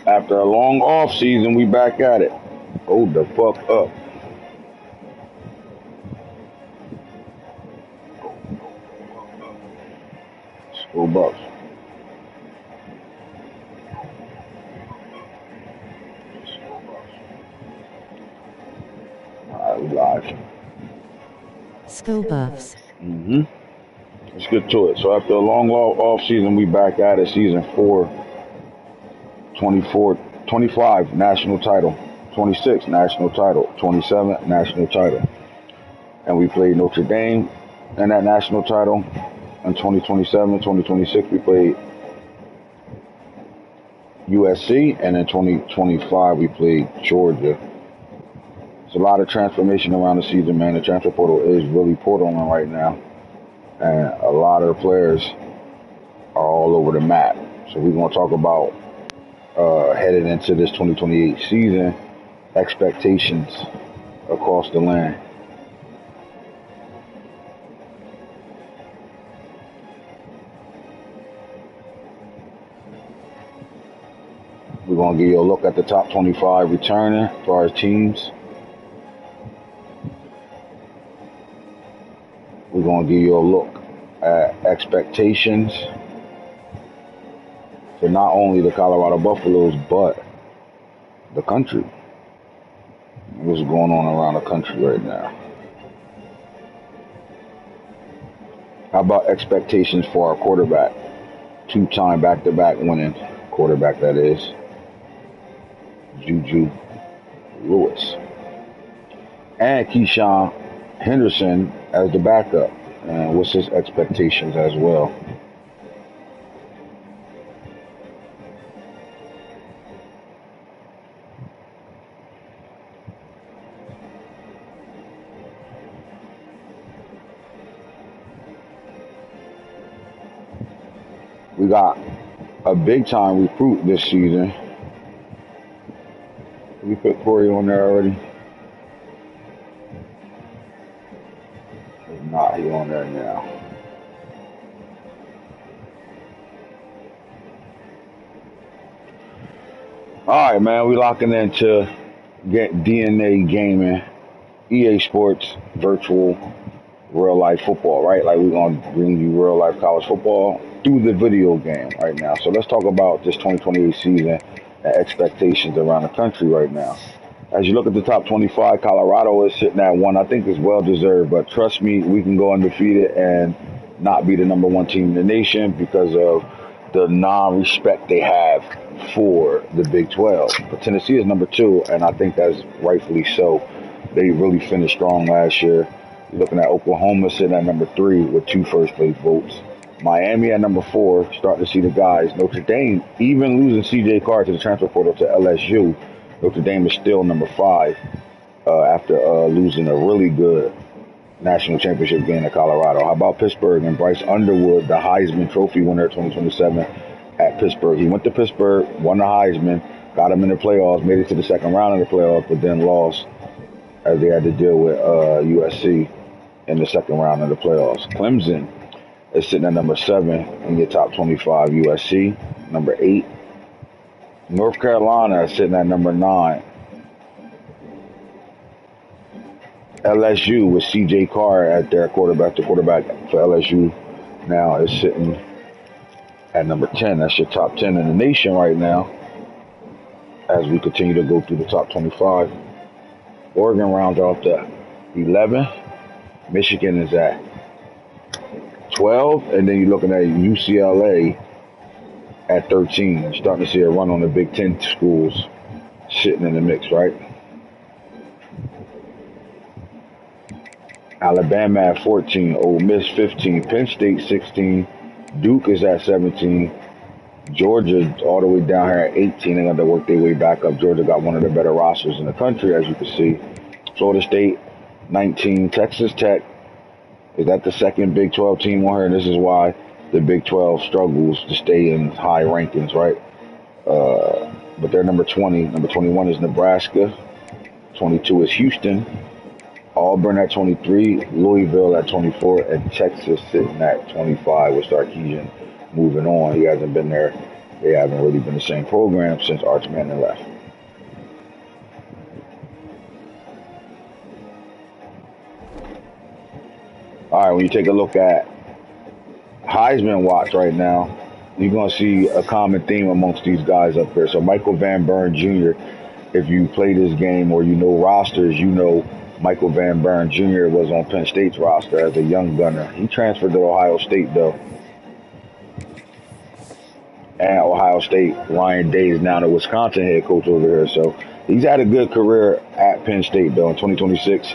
After a long off season, we back at it. Hold the fuck up. School Bucks. Alright, we live. School Buffs. Let's get to it. So after a long off season, we back at it. Season 4, 24, 25 national title, 26 national title, 27 national title. And we played Notre Dame in that national title. In 2027, 2026, we played USC. And in 2025, we played Georgia. There's a lot of transformation around the season, man. The transfer portal is really portaling right now. And a lot of the players are all over the map. So we're going to talk about headed into this 2028 season, expectations across the land. We're going to give you a look at the top 25 returning for our teams. We're going to give you a look at expectations for not only the Colorado Buffaloes, but the country. What's going on around the country right now? How about expectations for our quarterback? Two-time back-to-back winning quarterback, that is. JuJu Lewis. And Keyshawn Henderson as the backup. And what's his expectations as well? We got a big-time recruit this season. Did we put Corey on there already? If not, he on there now. All right, man, we locking into get DNA gaming, EA Sports, virtual, real life football, right? Like we're gonna bring you real life college football through the video game right now. So let's talk about this 2028 season and expectations around the country right now. As you look at the top 25, Colorado is sitting at 1. I think it's well deserved, but trust me, we can go undefeated and not be the number 1 team in the nation because of the non-respect they have for the Big 12. But Tennessee is number 2, and I think that's rightfully so. They really finished strong last year. You're looking at Oklahoma sitting at number 3 with 2 first-place votes. Miami at number 4, starting to see the guys. Notre Dame, even losing C.J. Carr to the transfer portal to LSU, Notre Dame is still number 5 after losing a really good national championship game at Colorado. How about Pittsburgh and Bryce Underwood, the Heisman Trophy winner 2027 at Pittsburgh? He went to Pittsburgh, won the Heisman, got him in the playoffs, made it to the second round of the playoffs, but then lost as they had to deal with USC in the second round of the playoffs. Clemson is sitting at number 7 in your top 25. USC, number 8. North Carolina is sitting at number 9. LSU with C.J. Carr at their quarterback. The quarterback for LSU now is sitting at number 10. That's your top 10 in the nation right now as we continue to go through the top 25. Oregon rounds off to 11. Michigan is at 12. And then you're looking at UCLA at 13. You're starting to see a run on the Big Ten schools sitting in the mix, right? Alabama at 14, Ole Miss 15, Penn State 16, Duke is at 17, Georgia all the way down here at 18. They're going to work their way back up. Georgia got one of the better rosters in the country, as you can see. Florida State 19, Texas Tech is that the second Big 12 team on here, and this is why the Big 12 struggles to stay in high rankings, right? But they're number 20. Number 21 is Nebraska. 22 is Houston. Auburn at 23, Louisville at 24, and Texas sitting at 25 with Sarkisian moving on. He hasn't been there They haven't really been the same program since Arch Manning left. All right, when you take a look at Heisman watch right now, you're going to see a common theme amongst these guys up there. So Michael Van Buren Jr., if you play this game or you know rosters, you know Michael Van Buren Jr. was on Penn State's roster as a young gunner. He transferred to Ohio State, though. And Ohio State, Ryan Day is now the Wisconsin head coach over here. So he's had a good career at Penn State, though. In 2026,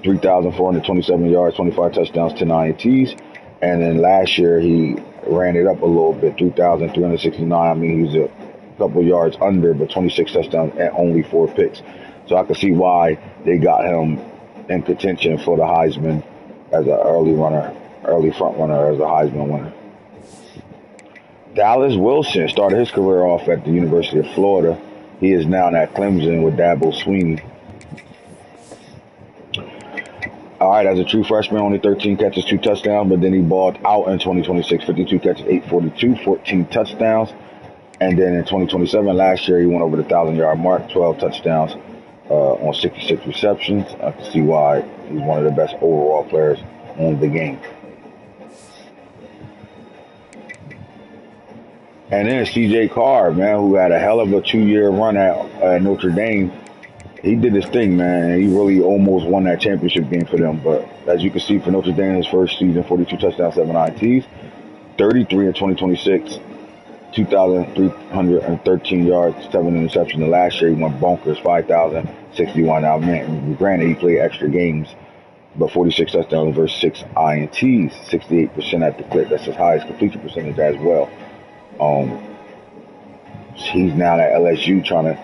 3,427 yards, 25 touchdowns, 10 INTs. And then last year, he ran it up a little bit, 3,369. I mean, he's a couple yards under, but 26 touchdowns and only 4 picks. So I can see why they got him in contention for the Heisman as an early front runner as a Heisman winner. Dallas Wilson started his career off at the University of Florida. He is now at Clemson with Dabo Swinney. All right, as a true freshman, only 13 catches, 2 touchdowns, but then he balled out in 2026, 52 catches, 842, 14 touchdowns. And then in 2027, last year, he went over the 1,000-yard mark, 12 touchdowns on 66 receptions. I can see why he's one of the best overall players in the game. And then C.J. Carr, man, who had a hell of a 2-year run at Notre Dame. He did his thing, man. He really almost won that championship game for them. But as you can see, for Notre Dame, his first season, 42 touchdowns, 7 INTs, 33 in 2026, 2,313 yards, 7 interceptions. And last year, he went bonkers, 5,061. Now, man, granted, he played extra games, but 46 touchdowns versus 6 INTs, 68% at the clip. That's his highest completion percentage as well. He's now at LSU trying to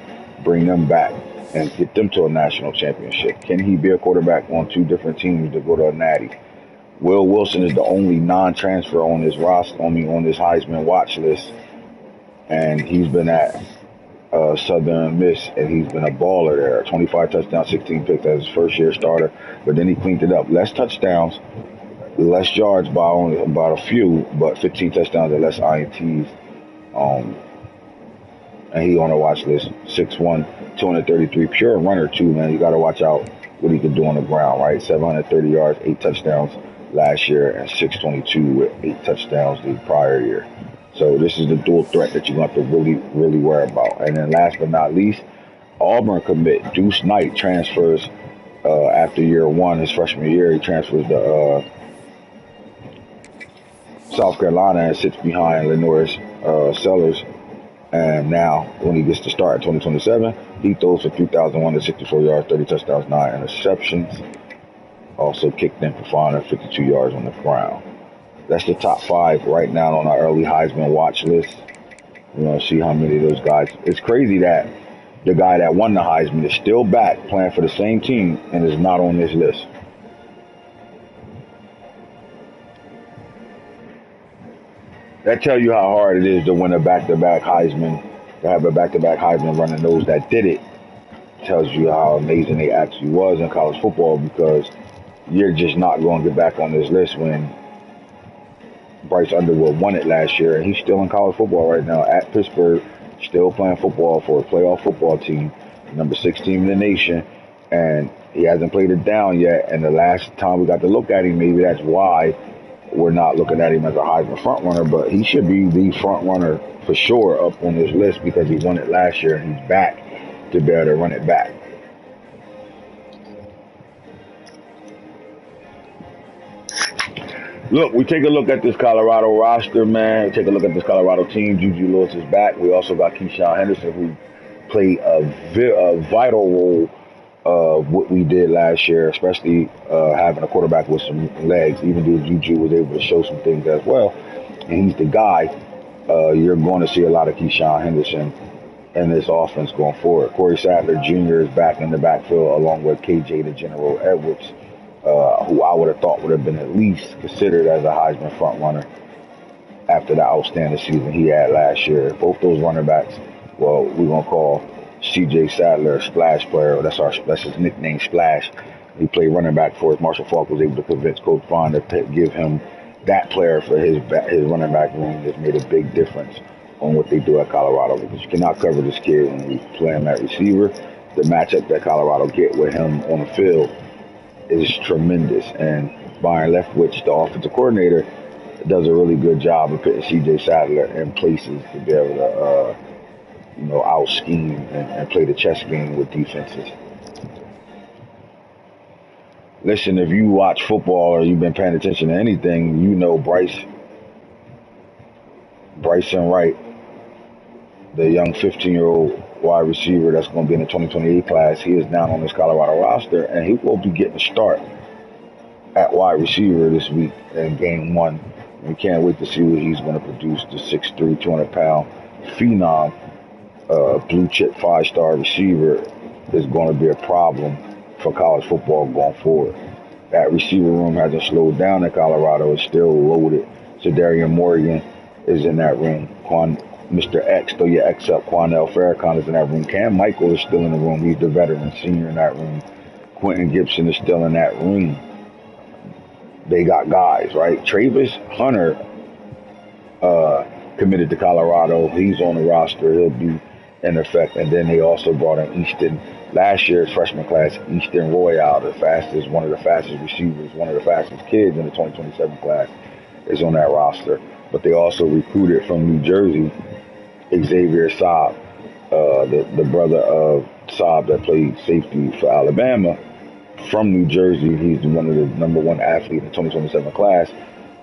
bring them back and get them to a national championship. Can he be a quarterback on 2 different teams to go to a natty? Will Wilson is the only non-transfer on this roster, on this Heisman watch list, and he's been at Southern Miss, and he's been a baller there. 25 touchdowns, 16 picks as his first-year starter, but then he cleaned it up. Less touchdowns, less yards by only about a few, but 15 touchdowns and less INTs. And he on the watch list, 6'1", 233, pure runner too, man. You got to watch out what he could do on the ground, right? 730 yards, 8 touchdowns last year, and 622 with 8 touchdowns the prior year. So this is the dual threat that you're going to have to really, really worry about. And then last but not least, Auburn commit Deuce Knight transfers after year 1, his freshman year. He transfers to South Carolina and sits behind Lenoris Sellers. And now, when he gets to start in 2027, he throws for 3,164 yards, 30 touchdowns, 9 interceptions. Also kicked in for 552 yards on the ground. That's the top 5 right now on our early Heisman watch list. You know, see how many of those guys. It's crazy that the guy that won the Heisman is still back playing for the same team and is not on this list. That tells you how hard it is to win a back-to-back Heisman, to have a back-to-back Heisman runner. Those that did it tells you how amazing they actually was in college football, because you're just not going to get back on this list when Bryce Underwood won it last year, and he's still in college football right now at Pittsburgh, still playing football for a playoff football team, number 6 team in the nation, and he hasn't played it down yet. And the last time we got to look at him, maybe that's why we're not looking at him as a Heisman front runner, but he should be the front runner for sure up on this list because he won it last year and he's back to be able to run it back. Look, we take a look at this Colorado roster, man. Take a look at this Colorado team. JuJu Lewis is back. We also got Keyshawn Henderson, who played a vital role of what we did last year, especially having a quarterback with some legs, even though JuJu was able to show some things as well. And he's the guy. You're going to see a lot of Keyshawn Henderson in this offense going forward. Corey Sadler Jr. is back in the backfield along with KJ the General Edwards, who I would have thought would have been at least considered as a Heisman front runner after the outstanding season he had last year. Both those running backs, well, we're going to call C.J. Sadler a splash player. That's his nickname, Splash. He played running back for us. Marshall Faulk was able to convince Coach Vaughn to give him that player for his running back room. It's made a big difference on what they do at Colorado because you cannot cover this kid when you play him at receiver. The matchup that Colorado get with him on the field is tremendous. And Byron Leftwich, the offensive coordinator, does a really good job of putting C.J. Sadler in places to be able to, out scheme and play the chess game with defenses. Listen, if you watch football or you've been paying attention to anything, you know Bryson Wright, the young 15-year-old wide receiver that's going to be in the 2028 class. He is now on this Colorado roster, and he will be getting a start at wide receiver this week in game 1. We can't wait to see what he's going to produce. The 6'3", 200-pound phenom, blue chip 5-star receiver is going to be a problem for college football going forward. That receiver room hasn't slowed down in Colorado. It's still loaded. Sedarian Morgan is in that room. Mr. X, throw your X up. Quanell Farrakhan is in that room. Cam Michael is still in the room. He's the veteran senior in that room. Quentin Gibson is still in that room. They got guys, right? Travis Hunter committed to Colorado. He's on the roster. He'll be in effect. And then they also brought in Easton, last year's freshman class, Easton Royale, one of the fastest receivers, one of the fastest kids in the 2027 class, is on that roster. But they also recruited from New Jersey, Xavier Saab, the brother of Saab that played safety for Alabama, from New Jersey. He's one of the number 1 athlete in the 2027 class.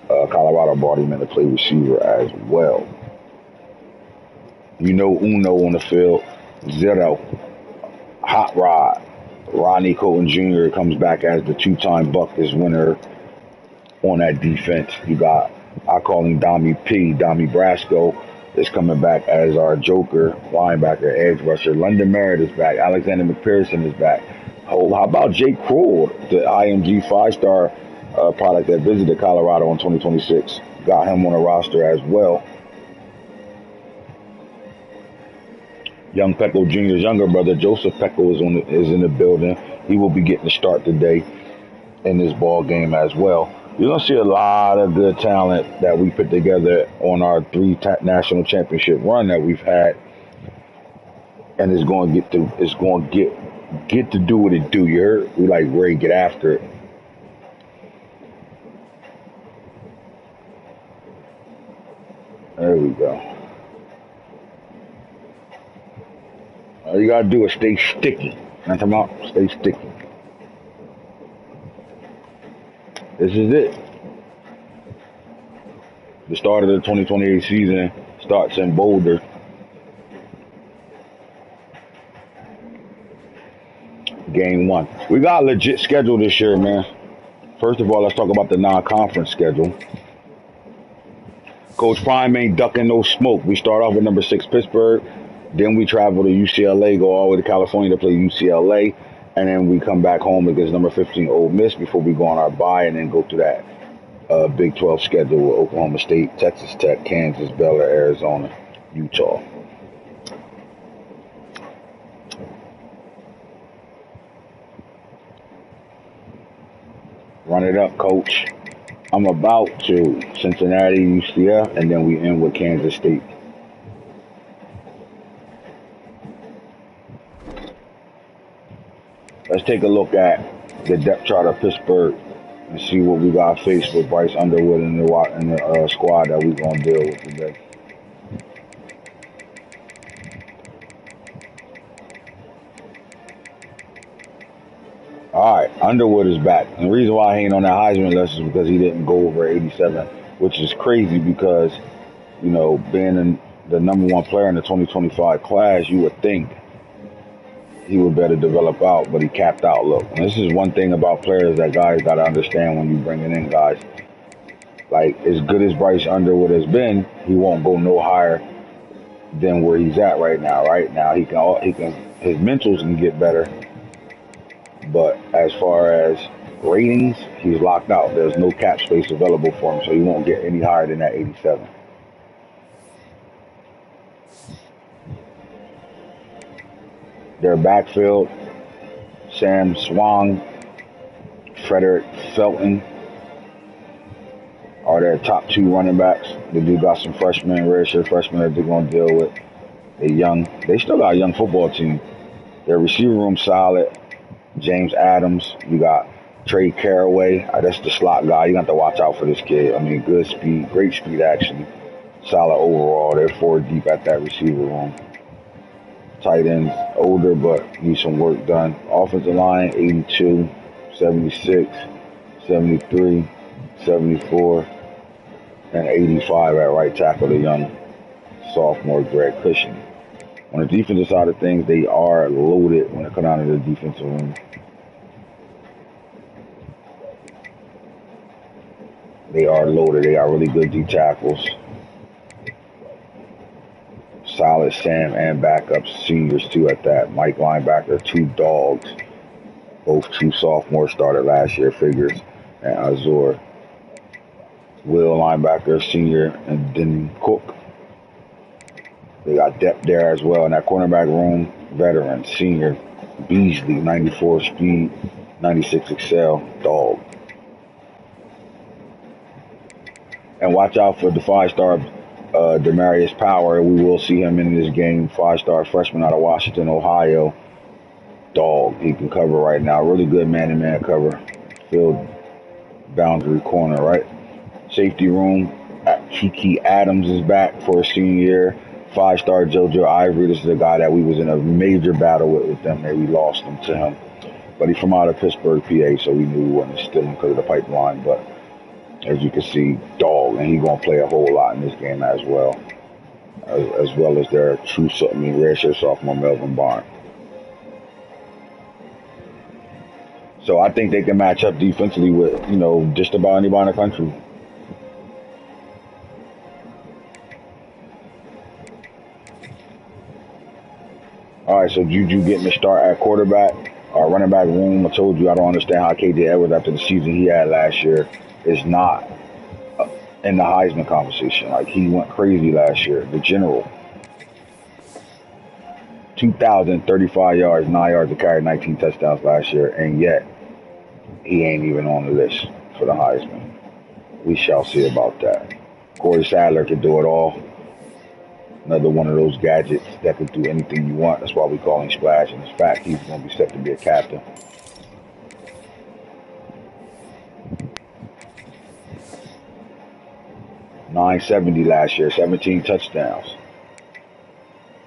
Colorado brought him in to play receiver as well. Uno on the field, Zero, Hot Rod, Rodney Colton Jr. comes back as the 2-time Buckus winner on that defense. You got, I call him Dommy P. Dommy Brasco is coming back as our joker, linebacker, edge rusher. London Merritt is back. Alexander McPherson is back. How about Jake Kroll, the IMG 5-star product that visited Colorado in 2026? Got him on the roster as well. Young Pecco Jr.'s younger brother, Joseph Pecco, is in the building. He will be getting a start today in this ball game as well. You're going to see a lot of good talent that we put together on our 3 national championship run that we've had. And it's going to get to do what it do. You heard? We like Ray, get after it. There we go. All you got to do is stay sticky. I'm talking about stay sticky. This is it. The start of the 2028 season starts in Boulder. Game 1. We got a legit schedule this year, man. First of all, let's talk about the non-conference schedule. Coach Prime ain't ducking no smoke. We start off with number 6 Pittsburgh. Then we travel to UCLA, go all the way to California to play UCLA. And then we come back home against number 15 Ole Miss before we go on our bye and then go to that Big 12 schedule with Oklahoma State, Texas Tech, Kansas, Baylor, Arizona, Utah. Run it up, coach. I'm about to Cincinnati, UCF, and then we end with Kansas State. Let's take a look at the depth chart of Pittsburgh and see what we got faced with Bryce Underwood and the squad that we're going to deal with today. All right, Underwood is back. And the reason why he ain't on that Heisman list is because he didn't go over 87, which is crazy because, being the number 1 player in the 2025 class, you would think he would better develop out, but he capped out. Look, and this is one thing about players that guys got to understand when you bringing in guys. Like, as good as Bryce Underwood has been, he won't go no higher than where he's at right now. Right now, his mentals can get better, but as far as ratings, he's locked out. There's no cap space available for him, so he won't get any higher than that 87. Their backfield, Sam Swang, Frederick Felton are their top 2 running backs. They do got some freshmen, redshirt freshmen that they're going to deal with. They young. They still got a young football team. Their receiver room solid. James Adams. You got Trey Caraway. That's the slot guy. You got to watch out for this kid. I mean, good speed, great speed actually. Solid overall. They're 4 deep at that receiver room. Tight ends older, but need some work done. Offensive line 82, 76, 73, 74, and 85 at right tackle. The young sophomore Greg Cushing. On the defensive side of things, they are loaded when it comes down to the defensive room. They are loaded. They got really good D tackles. Solid Sam and backups, seniors too at that. Mike linebacker, 2 dogs. Both true sophomores started last year, Figures and Azor. Will linebacker, senior, and then Cook. They got depth there as well in that cornerback room. Veteran, senior, Beasley, 94 speed, 96 excel, dog. And watch out for the 5-star Demarius Power. We will see him in this game. 5-star freshman out of Washington, Ohio. Dog. He can cover right now. Really good man-to-man cover. Field boundary corner, right? Safety room. Kiki Adams is back for a senior year. 5-star JuJu Ivory. This is a guy that we was in a major battle with them, and we lost him to him. But he's from out of Pittsburgh, PA, so we knew we wasn't stealing because of the pipeline. But as you can see, dog, and he's going to play a whole lot in this game as well. As well as their true, redshirt sophomore Melvin Barnes. So I think they can match up defensively with, just about anybody in the country. All right, so JuJu getting the start at quarterback. Our running back room, I told you I don't understand how KJ Edwards, after the season he had last year, is not in the Heisman conversation. Like, he went crazy last year. The general. 2,035 yards, 9 yards to carry, 19 touchdowns last year, and yet he ain't even on the list for the Heisman. We shall see about that. Corey Sadler could do it all. Another one of those gadgets that could do anything you want. That's why we call him Splash. And in fact, he's going to be set to be a captain. .970 last year, 17 touchdowns.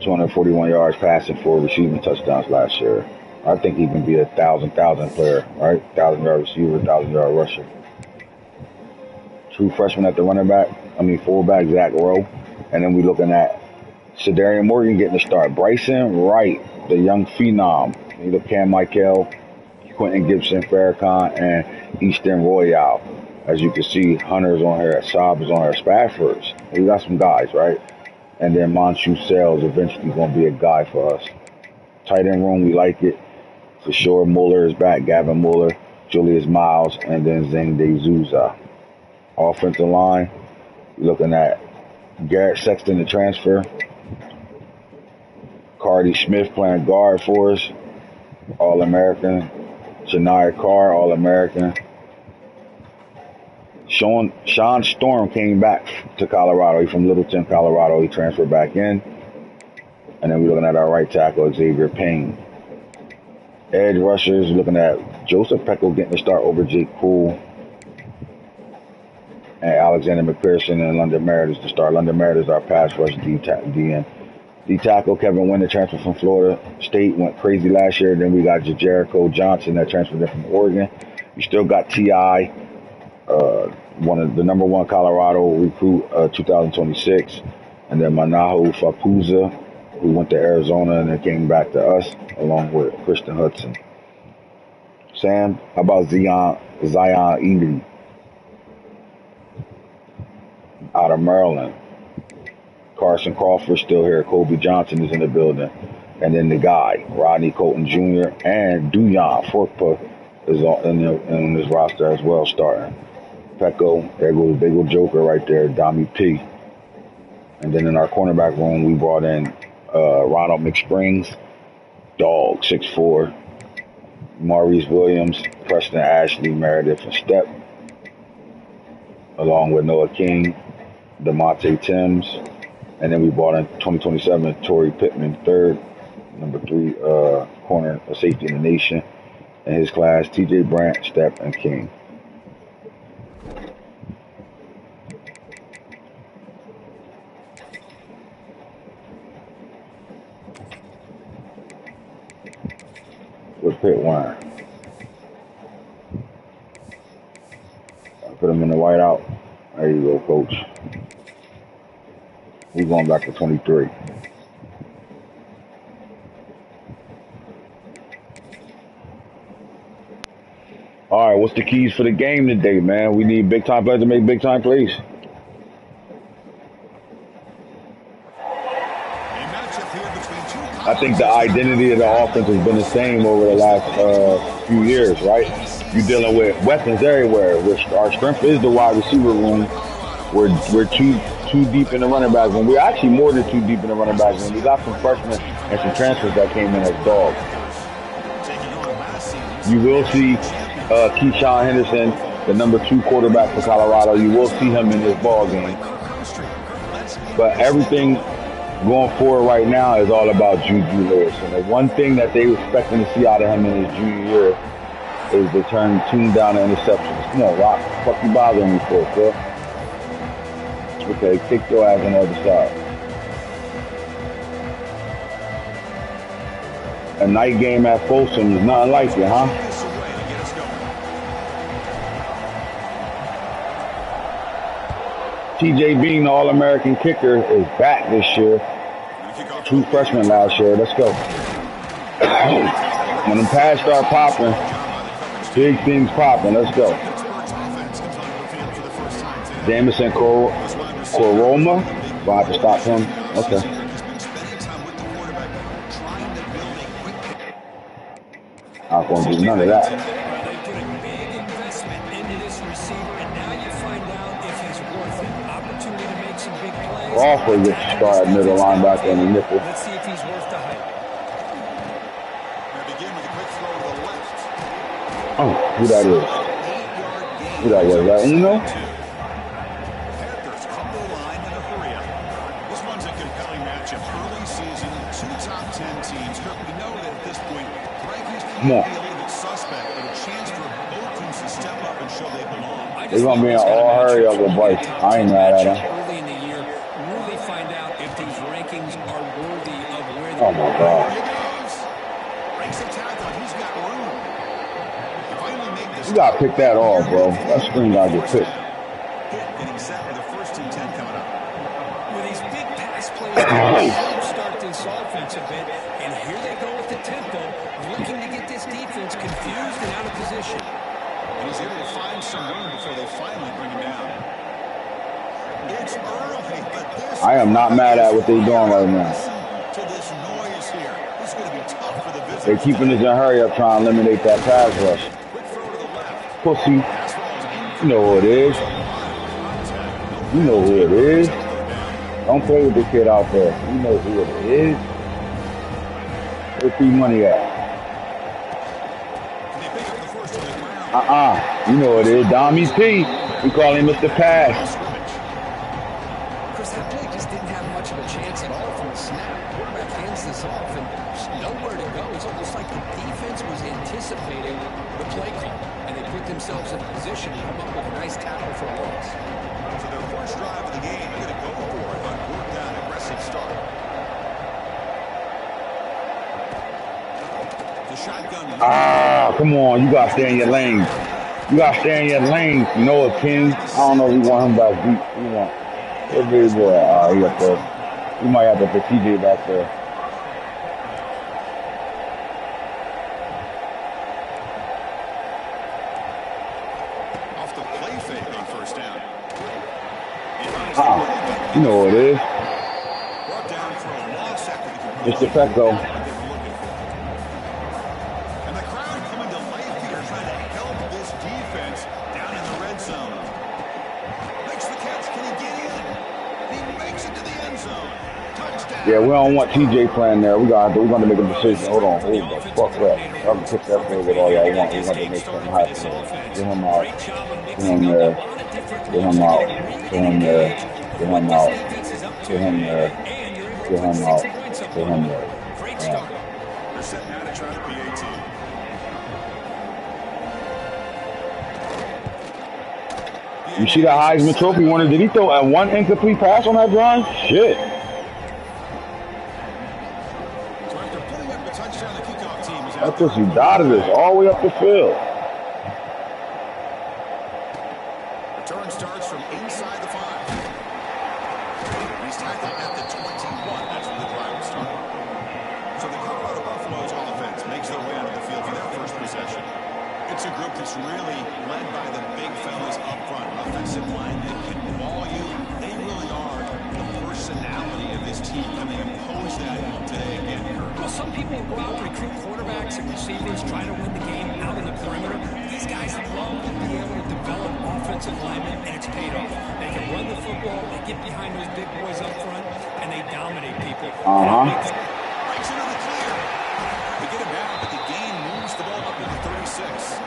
241 yards passing, 4 receiving touchdowns last year. I think he can be a 1,000 player, right? 1,000-yard receiver, 1,000-yard rusher. True freshman at the fullback, Zach Rowe. And then we're looking at Shadarian Morgan getting the start. Bryson Wright, the young phenom. You look Cam Michael, Quentin Gibson, Farrakhan, and Easton Royale. As you can see, Hunter's on here, Saab is on here, Spafford's. We got some guys, right? And then Monshu Sales eventually going to be a guy for us. Tight end room, we like it. For sure, Muller is back, Gavin Muller, Julius Miles, and then Zane DeZouza. Offensive line, we're looking at Garrett Sexton, the transfer. Cardi Smith playing guard for us, All-American. Janiyah Carr, All-American. Sean Storm came back to Colorado. He's from Littleton, Colorado. He transferred back in. And then we're looking at our right tackle, Xavier Payne. Edge rushers, looking at Joseph Pecco getting the start over Jake Poole. And Alexander McPherson and London Meredith to start. London Meredith is our pass rush DN. D tackle Kevin Wynn, the transfer from Florida State, went crazy last year. Then we got Jericho Johnson that transferred in from Oregon. You still got T.I., one of the number 1 Colorado recruit, 2026. And then Manahu Fapuza, who went to Arizona and then came back to us, along with Christian Hudson. Sam, how about Zion Ely out of Maryland? Carson Crawford still here. Kobe Johnson is in the building. And then the guy, Rodney Colton Jr. and Duyan Forkpa is in this roster as well, starting. Pecco, there goes big old Joker right there, Dami P. And then in our cornerback room, we brought in Ronald McSprings, dog, 6'4", Maurice Williams, Preston Ashley, Meredith, and Step, along with Noah King. DeMonte Timms, and then we bought in 2027 Torrey Pittman, third, number 3 corner, a safety in the nation. In his class, T.J. Brandt, Stepp, and King. With Pitt wine. I put him in the whiteout. There you go, coach. We're going back to 23. All right, what's the keys for the game today, man? We need big time players to make big time plays. I think the identity of the offense has been the same over the last few years, right? You're dealing with weapons everywhere. Which our strength is the wide receiver room. We're too deep in the running back room. We're actually more than too deep in the running back room. We got some freshmen and some transfers that came in as dogs. You will see Keyshawn Henderson, the number 2 quarterback for Colorado. You will see him in this ball game. But everything going forward right now is all about JuJu Lewis. And the one thing that they were expecting to see out of him in his junior year is to tune down the interceptions. Come on, Rock. What the fuck you bothering me for, Phil? Okay, kick your ass on the other side. A night game at Folsom is nothing like it, huh? TJ Bean, the All-American kicker, is back this year. 2 freshmen last year. Let's go. When the pads start popping, big things popping. Let's go. Jamison Koroma. Gonna have to stop him. Okay. Not gonna do none of that. Crawford gets to start at middle linebacker in the nickel. Let's see if he's worth the hype. Oh, who that is? Who that was? That Uno? Panthers come to the line in a hurry up. This one's a compelling matchup. Early season, 2 top 10 teams. We know that at this point, rankings can be a little bit suspect, but a chance for both teams to step up and show they belong. They're gonna be in all hurry up with Bryce. I ain't mad at him. Oh my God. You gotta pick that off, bro. That screen gotta get picked. Getting set with the first and 10 coming up. With these big pass plays, start this offense a bit, and here they go with the tempo, looking to get this defense confused and out of position. And he's able to find some room before they finally bring him down. It's early, but this I am not mad at what they're doing right now. to this noise here. This is going to be tough for the visitors. They're keeping us in a hurry up trying to eliminate that pass rush. Quick throw to the left. Pussy. You know who it is. You know who it is. Don't play with the kid out there. You know who it is. Where's the money at? You know what it is. Dommy P. We call him Mr. Pass. Chris, that play just didn't have much of a chance at all from the snap. Quarterback hands this off, and there's nowhere to go. It's almost like the defense was anticipating the play call, and they put themselves in a position to come up with a nice tackle for a loss. So their first drive of the game, they're going to go for it on fourth down, aggressive start. The shotgun. Come on. You got to stay in your lane. You got to stay in your lane. You know what, King? I don't know if we want him back deep. We want. What big boy? He up there. We might have to put TJ back there. Off the play fake on first down. You know what it is. Brought down for a loss after the complete. Just the Pecco. And the crowd coming to life here, trying to help this defense down in the red zone. Makes the catch. Can he get in? He makes it to the end zone. Touchdown. Yeah, we don't want TJ playing there. We're gonna make a decision. Hold on, fuck that. I can pick that play with all y'all want. We're gonna make something happen. Get him out. Get him there. Get him out. Get him there. Get him out. Defense is up Get him there. and you're able to Get put him out. 60 points up Get on him them. there. Great start. They're setting out to try the PAT. You see the Heisman Trophy winner? Did he throw a one incomplete pass on that drive? Shit. So after putting up a touchdown, the kickoff team is That out there. pussy dotted us all the way up the field. Return starts from inside the 5. He's tackled at the 21. That's where the drive will start. So the Colorado Buffaloes offense makes their way onto the field for their first possession. It's a group that's really led by the big fellas up front. Offensive line that can ball you. They really are the personality of this team, and they impose that today again, Kurt. Well, some people go out and recruit quarterbacks and receivers, try to win the game out in the perimeter. These guys love to be able to develop offensive linemen, and it's paid off. They can run the football, they get behind those big boys up front, and they dominate people. Breaks into the clear. They get him down, but the game moves the ball up to the 36.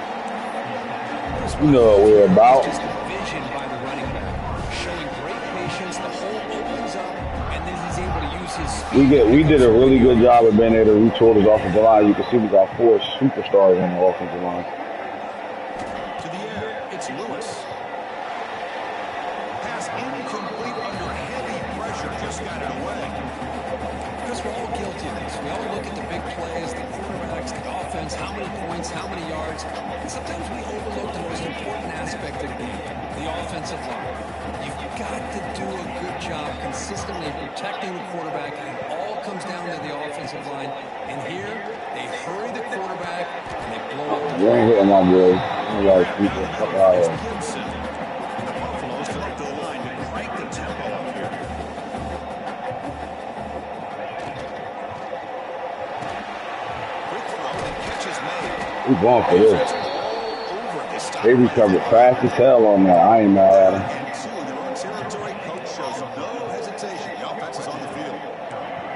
You know what we're about. Just vision by the running back, showing great patience. The hole opens up, and then he's able to use his speed. We did a really good job of being able to retool his offensive line. You can see we got 4 superstars on the offensive line. To the air, it's Lewis. Pass incomplete under heavy pressure, just got it away. Because we're all guilty of this. We all look at the big plays, the quarterbacks, the offense, how many points, how many yards. And sometimes we overlook the most important aspect of the game, the offensive line. You've got to do a good job consistently protecting the quarterback, and it all comes down to the offensive line. And here, they hurry the quarterback, and they blow up the You ain't hitting my boy. You guys people. Fuck out of here. Gibson. And the Buffaloes come up to the line to crank the tempo up here. Quick throw and catch is made. We going for this. All over this time. They recovered fast as hell on that. I ain't mad at him. And 2 in their own territory. Coach shows no hesitation. The offense is on the field.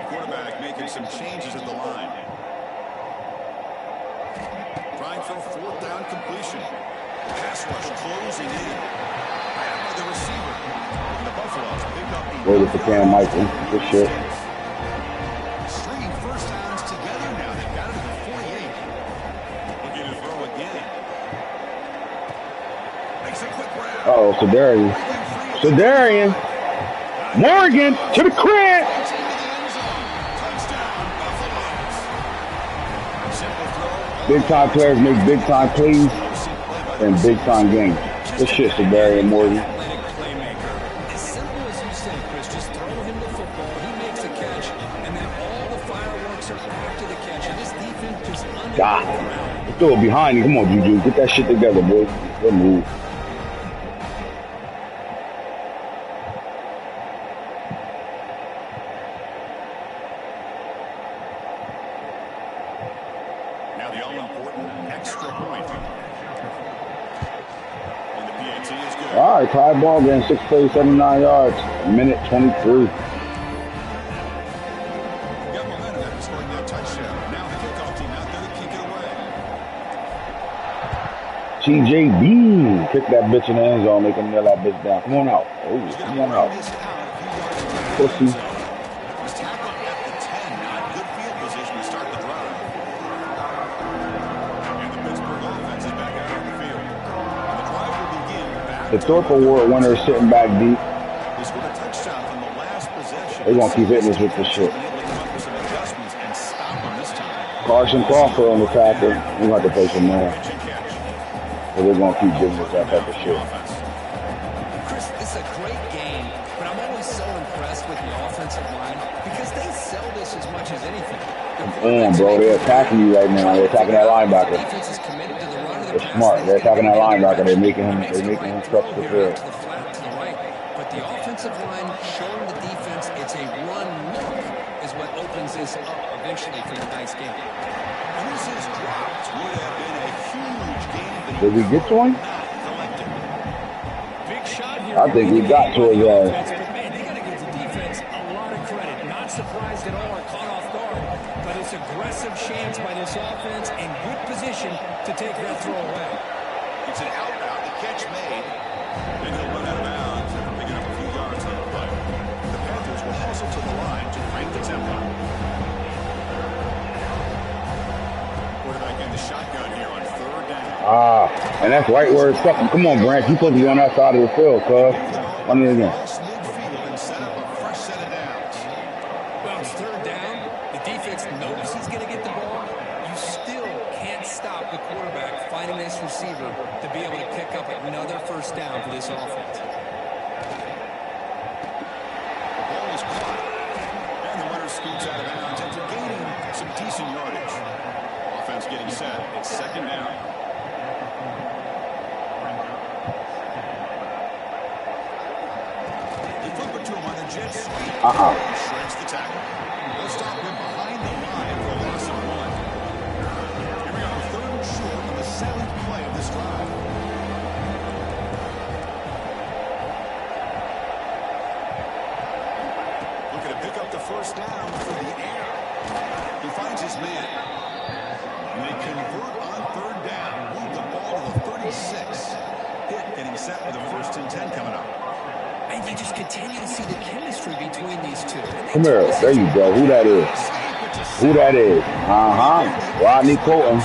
Quarterback making some changes at the line. Trying for a 4th down completion. Pass rush closing in. Grabbed by the receiver. And the Buffaloes pick up the Waited for Cam Michael. Good shit. stringing first downs together now. They've got it to the 48. Looking to throw again. Makes a quick grab. Uh-oh, Sedarian. Sedarian. Morgan to the crib. Big time players make big time plays and big time games. Good shit, Sedarian Morgan. athletic playmaker. As simple as you said, Chris, just throw him the football, he makes a catch, and then all the fireworks are after the catch. And this defense just unable to God. corral. Throw it behind you. Come on, JuJu. Get that shit together, boy. Good move. Now the all-important extra point. And the PAT is good. All right, tie ball game, 6 plays, 79 yards, minute 23. Got momentum after scoring that touchdown. Now the kickoff team out there to kick it away. TJB, kick that bitch in the end zone, make him nail that bitch down. Come on out. Oh, He's come got on out. this out a few yards away. Pussy. He's tackled at the 10. Now in good field position to start the drive. And the Pittsburgh offense is back out on the field. And the drive will begin back. The Thorpe Award winner is sitting back deep. They scored a touchdown from the last possession. They gonna keep hitting us with this shit. Been able to come up with some adjustments and stop them this time. Carson Crawford on the tackle. We have to play some more. Pitch and catch. But they're gonna keep giving us that type of shit. Offense. Chris, this is a great game, but I'm always so impressed with the offensive line because they sell this as much as anything. Come on, bro. They're attacking you right now. They're attacking that linebacker. Defense is committed to the run of the They're pass. smart. They're attacking that linebacker. They're making him touch the Here field. out to the flat to the right. But the offensive line showing the defense it's a run look is what opens this up eventually for the nice game. And this is dropped. Would have been a huge game, but Did we get to him? not collected. Big shot here. I think we got to his ass. But man, they got to give the defense a lot of credit. Not surprised at all or caught off guard, but it's aggressive chance by this offense and good position to take that throw away. It's an out route, the catch made. And he'll run out of bounds, picking up a few yards on the play. whistle to the line to crank the tempo. Quarterback in the shotgun here on 3rd down. And that's right where it's stuck. Come on, Branch. You're supposed to be on that side of the field, cuz. Run it again. Midfield and set up a fresh set of downs. Well, it's 3rd down. The defense knows he's going to get the ball. You still can't stop the quarterback finding this receiver to be able to pick up another 1st down for this offense. The ball is caught. And the runner scoots out of bounds after gaining some decent yardage. Offense getting set. It's 2nd down. They flip it to him on a jet sweep. Shreds the tackle. They'll stop him behind the line for a loss of 1. Here we go, 3rd and short on the 7th play of this drive. Looking to pick up the 1st down through the air. He finds his man. And they convert on 3rd down. Move the ball to the 36. Pitt getting set with a 1st and 10 coming up. And you just continue to see the chemistry between these two. Come here. There you go. Who that is? Who that is? Rodney Colton.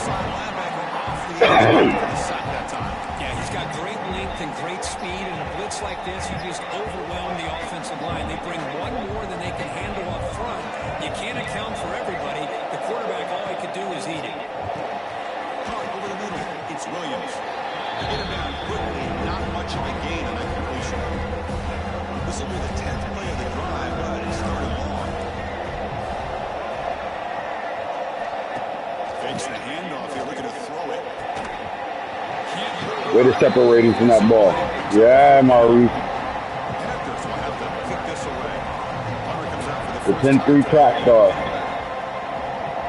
Yeah, he's got great length and great speed. And a blitz like this, you just overwhelm the offensive line. They bring one more than they can handle up front. You can't account for everybody. The quarterback, all he could do is eat it. Caught over the middle. It's Williams. They get him down quickly. Not much of a gain on that completion. This will be the 10th play of the drive, but it's 3rd and long. Fakes the handoff here, looking to throw it. Way to separate him from that ball. Yeah, Maurice. Panthers will have to kick this away. Hunter comes out for the The 10-3 track star.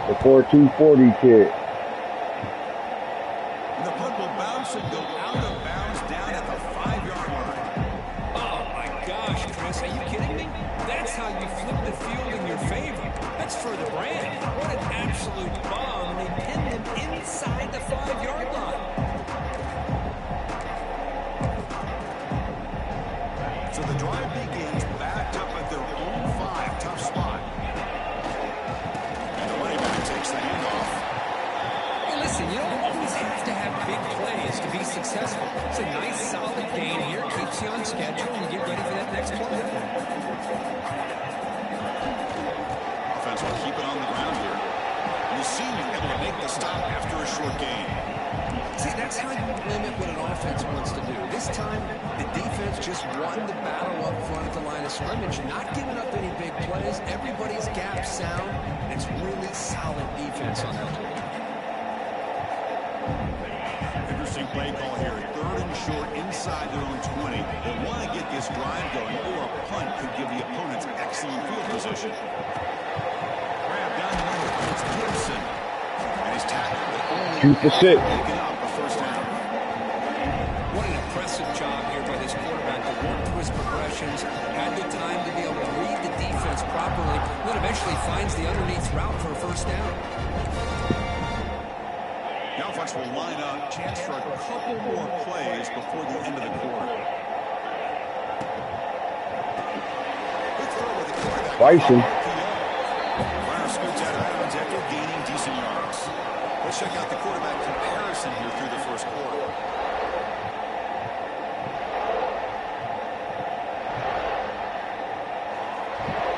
The 4-2-40 kid. And the punt will bounce and go out of bounds down at the 5-yard line. Oh, my gosh, Chris, are you kidding me? That's how you flip the field in your favor. That's for the brand. What an absolute bomb. They pinned him inside the 5-yard line. So the drive begins backed up at their own 5. Tough spot. And the running back takes the handoff. Hey, listen, you don't always have to have big plays to be successful. It's a nice, solid gain here. Keeps you on schedule, and you get ready for that next play. Offense will keep it on the ground here. And the senior able to make the stop after a short gain. See, that's how you limit what an offense wants to do. This time, the defense just won the battle up front at the line of scrimmage, not giving up any big plays. Everybody's gap sound. It's really solid defense on that play. Interesting play call here. 3rd and short inside their own 20. They want to get this drive going, or a punt could give the opponents excellent field position. Grab down the middle. It's Gibson. And he's tackled. 2 for 6. Picking up a 1st down. What an impressive job here by this quarterback to work through his progressions, had the time to be able to read the defense properly, then eventually finds the underneath route for a 1st down. Now offense will line up. Chance for a couple more plays before the end of the quarter. Good throw with the quarterback. Bryson. Runner scoots out of bounds after gaining decent yards. Let's check out the quarterback comparison here through the 1st quarter.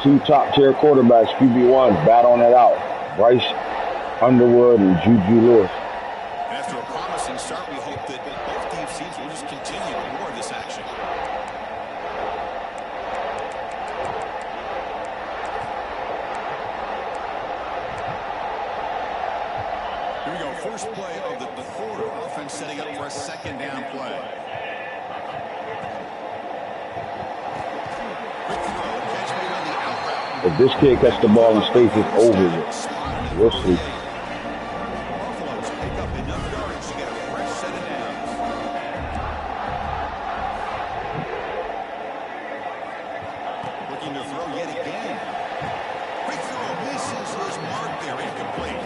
Two top-tier quarterbacks, QB1, battling it out. Bryce Underwood and JuJu Lewis. After a promising start, we hope that both teams will just continue more of this action. Here we go, first play of the quarter. Offense setting up for a 2nd down play. Quick throw, catch made on the out route. If this kid catches the ball in space, it's over with. We'll see. Buffaloes pick up enough yards to get a fresh set of downs. Looking to throw yet again. Quick throw, misses his mark there, incomplete.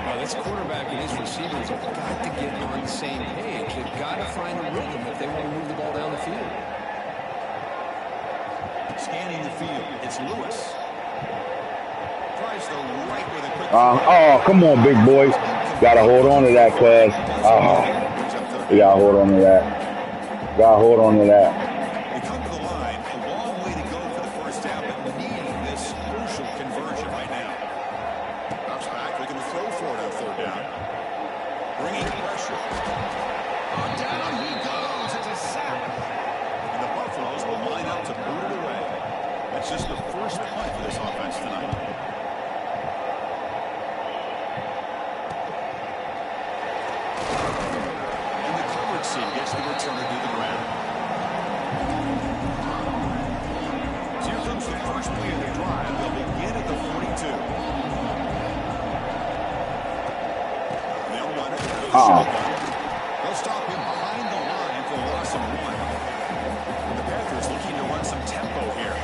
Well, this quarterback and his receivers have got to get on the same page. They've got to find a rhythm if they want to move the ball down the field. Scanning the field, it's Lewis. Tries the right with a quick Oh, come on, big boy. Gotta hold on to that, cuz. You gotta hold on to that. Gotta hold on to that. They come to the line, a long way to go for the first half, but needing this crucial conversion right now. Drops back, looking to throw for it on third down. Bringing pressure. On down he goes. It's a sack. And the Buffaloes will line up to boot it away. That's just the first punt for this offense tonight. And the coverage team gets the returner to the ground. So here comes the first play of the drive. They'll begin at the 42. They'll run it. They'll stop him behind the line for a loss of 1. And the Panthers looking to run some tempo here.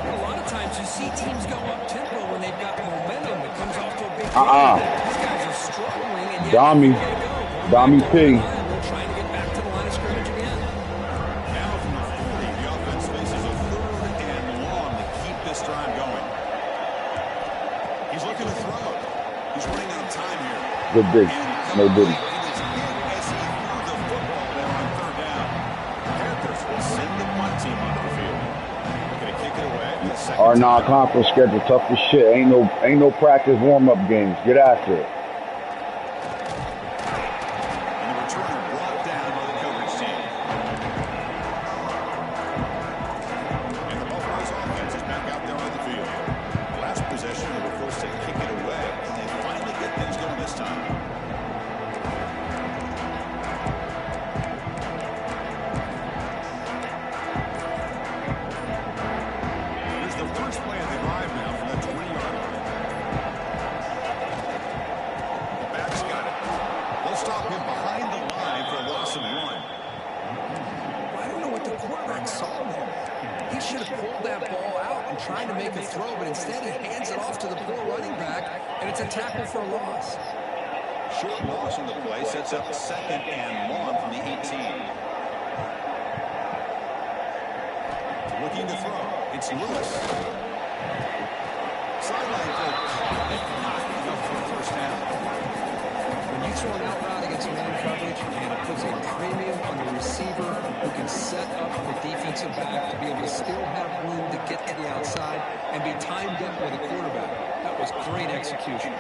A lot of times you see teams go up tempo when they've got momentum that comes off to a big lead. These guys are struggling, and yet Dommy P. They're trying to get back to the line of scrimmage again. Now from the 40, the offense faces a 3rd and long to keep this drive going. He's looking to throw. He's running out of time here. Good dig. No didn't. As he threw the football there on 3rd down. The Panthers will send the punt team onto the field. Going to kick it away. Our non-conference schedule tough as shit. Ain't no practice warm-up games. Get after it. And the returner brought down by the coverage team. And the Buffaloes offense is back out there on the field. Last possession, they were forced to kick it away, and they finally get things going this time. Here's the first play of the drive now from the 20-yard line. The back's got it. They'll stop him behind the line for a loss of 1. I don't know what the quarterback saw there. He should have pulled that ball out and tried to make a throw, but instead he hands it off to the poor running back, and it's a tackle for a loss. Short loss on the play sets up 2nd and long from the 18. Looking to throw. It's Lewis. Sideline throw. Not enough for the first down. When you throw an out route against man coverage, and it puts a premium on the receiver who can set up the defensive back to be able to still have room to get to the outside and be timed up with a quarterback. That was great execution.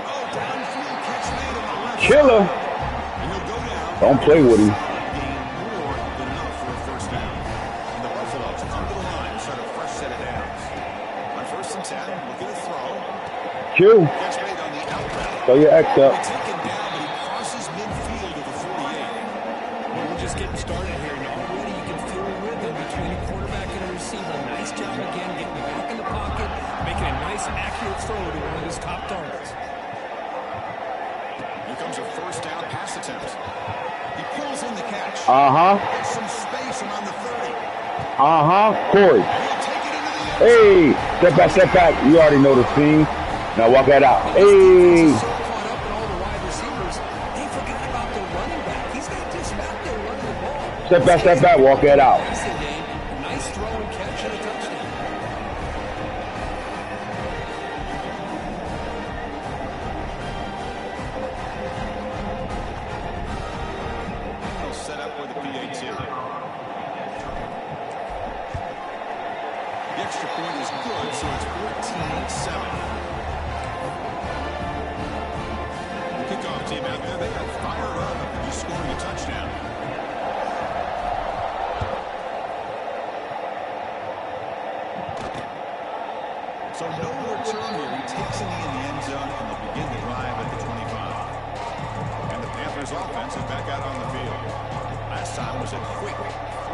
Oh, downfield catch made on the left. Killer. And he'll go down. Don't play with him. Gain more than enough for a first down. And the Buffaloes come to the line and start a fresh set of downs. On 1st and 10, looking to throw. Q. Catch made on the out route. Throw your X up. He's taken down, but he crosses midfield to the 48. Well, we're just getting started here, and already you can feel a rhythm between a quarterback and a receiver. Nice job again, getting back in the pocket, making a nice, accurate throw to one of his top targets. Here comes a first down pass attempt. He pulls in the catch. Gets some space around the 30. Corey. He'll take it into the end. Hey, step back. You already know the scene. Now walk that out. This defense is Hey. so caught up in all the wide receivers, they forgot about the running back. He's not just back there running the ball. Step back. Walk that out. Passing game, nice throw and catch and a touchdown. He'll set up with the PAT. The extra point is good, so it's 14-7. Kickoff team out there, they are fired up. He's scoring a touchdown. So no return here. He takes it in the end zone, and they'll begin the drive at the 25. And the Panthers offense is back out on the field. Last time was a quick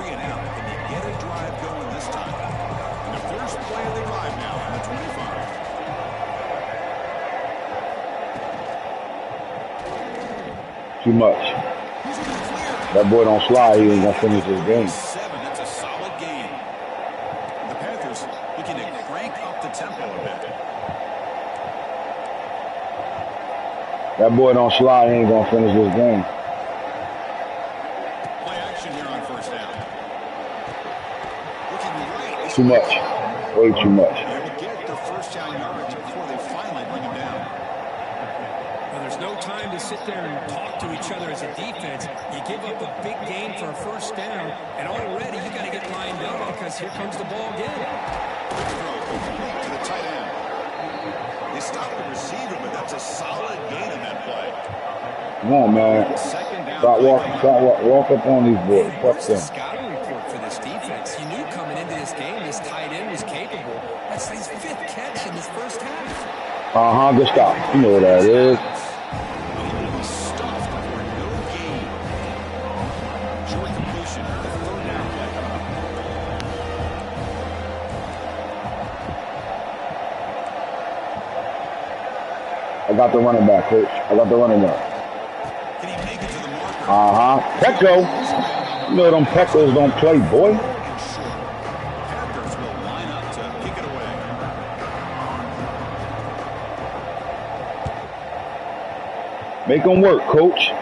3 and out. Can they get a drive going this time? And the first play of the drive now on the 25. Too much. That boy don't slide. He ain't gonna finish this game. 7. That's a solid game. The Panthers looking to crank up the tempo a bit. That boy don't slide. He ain't gonna finish this game. Play action here on first down. Too much. Way too much. They will get their first down yards before they finally bring him down. Well, there's no time to sit there and talk to each other as a defense. You give up a big gain for a first down, and already you got to get lined up because here comes the ball again. Quick throw complete to the tight end. They stopped the receiver, but that's a solid gain in that play. Come on, man. Second down. Walk up on these boys. Fuck Where's the them. scouting report for this defense? You knew coming into this game this tight end was capable. That's his 5th catch in this first half. Good stop. You know what that is. Stuffed for no gain. Short completion. The third down play. I got the running back, coach. I got the running back. Can he make it to the marker? Pecco. You know them Peckos don't play, boy. And short. Panthers will line up to kick it away. Make them work, coach.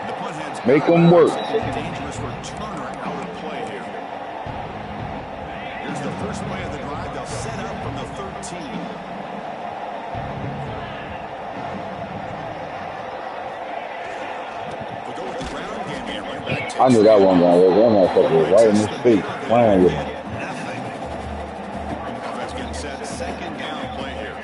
The punt heads Make them work. dangerous returner out of play here. Here's the first play of the drive. They'll set up from the 13. We'll go with the ground game here. Running back I knew that one guy was. That motherfucker was right in his face, playing with him. Offense getting set. Second down play here.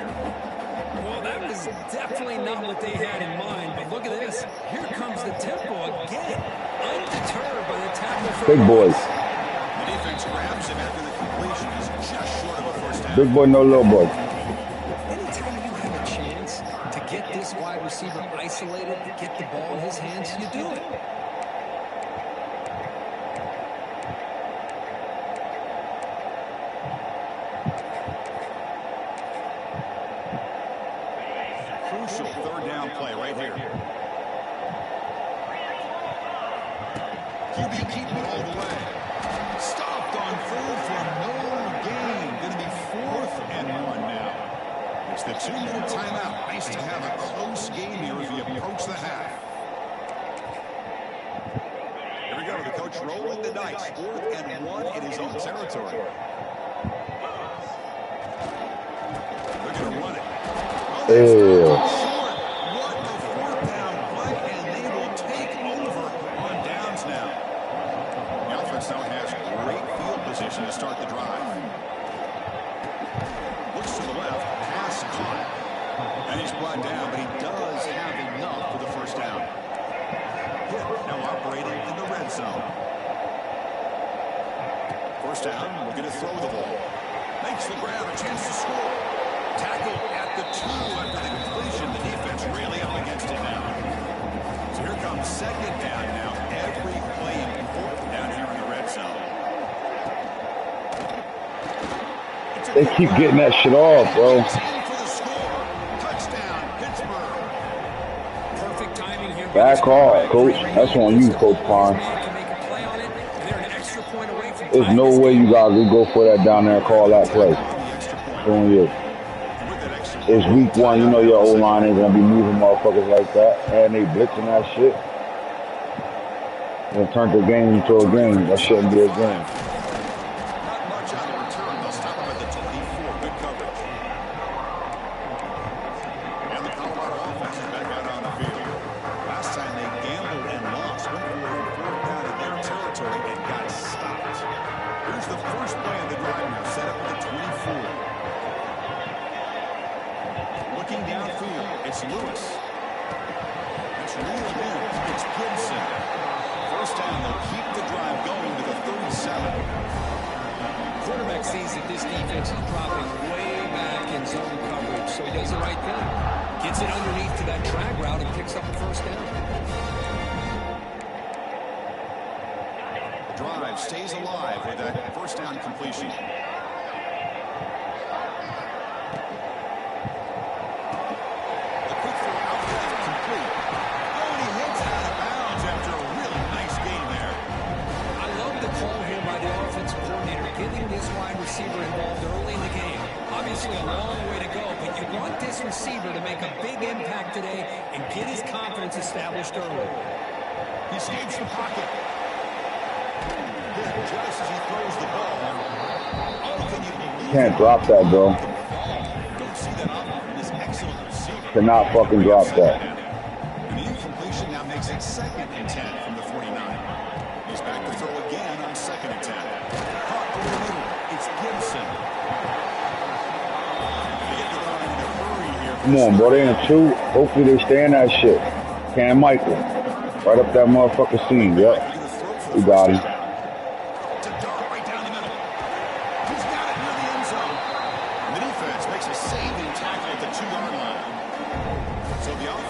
Well, that was definitely not what they had in mind, but look at this. Here comes the tempo again. Undeterred by the tackle for Big boys. The defense grabs him after the completion. He's just short of a first down. Big boy, no little boy. Anytime you have a chance to get this wide receiver isolated, to get the ball in his hands, you do it. Crucial third down play right here. QB keeping it all the way. Stopped on third for no gain. Going to be 4th and 1 now. It's the 2-minute timeout. Nice to have a close game here as we approach the half. Here we go. The coach rolling the dice. 4th and 1 in his own territory. They're going to run it. Ew. What a 4th down play, and they will take over on downs now. The offense now has great field position to start the drive. Looks to the left, pass caught. And he's brought down, but he does have enough for the first down. Pitt now operating in the red zone. First down, looking to throw the ball. Makes the grab, a chance to score. Tackle at the 2 after the completion. The defense really up against it now. So here comes second down now. Every play important down here in the red zone. They keep getting that shit off, bro. It's in for the score. Touchdown, Pittsburgh. Perfect timing here. Back hard, coach. That's on you, Coach Pond. Can make a play on it, and they're an extra point away from There's no way you guys will go for that down there and call that play. It's on you. It's week 1. You know your O-line ain't going to be moving motherfuckers like that. And they blitzing that shit. They turned the game into a game. That shouldn't be a game. Not much on the return. They'll stop him at the 24. Good coverage. And the Colorado offense is back out on the field. Last time they gambled and lost. Went for a 4th down in their territory and got stopped. Here's the first play of the drive now. Set up at the 24. Looking downfield, it's Lewis. It's reeled in. It's Gibson. First down, they'll keep the drive going to the 37. Quarterback sees that this defense is dropping way back in zone coverage, so he does the right thing. Gets it underneath to that drag route and picks up the first down. The drive stays alive with that first down completion. Receiver involved early in the game. Obviously a long way to go, but you want this receiver to make a big impact today and get his confidence established early. He escapes the pocket. Just as he throws the ball, Can't drop that, bro. Cannot fucking drop that. And the incompletion now makes it 2nd and 10 from the 49. He's back to throw again on 2nd and 10. Caught over the middle. It's Gibson. Come on, bro. They in 2. Hopefully they stay in that shit. Cam Michael. Right up that motherfucking seam. Yep. We got him.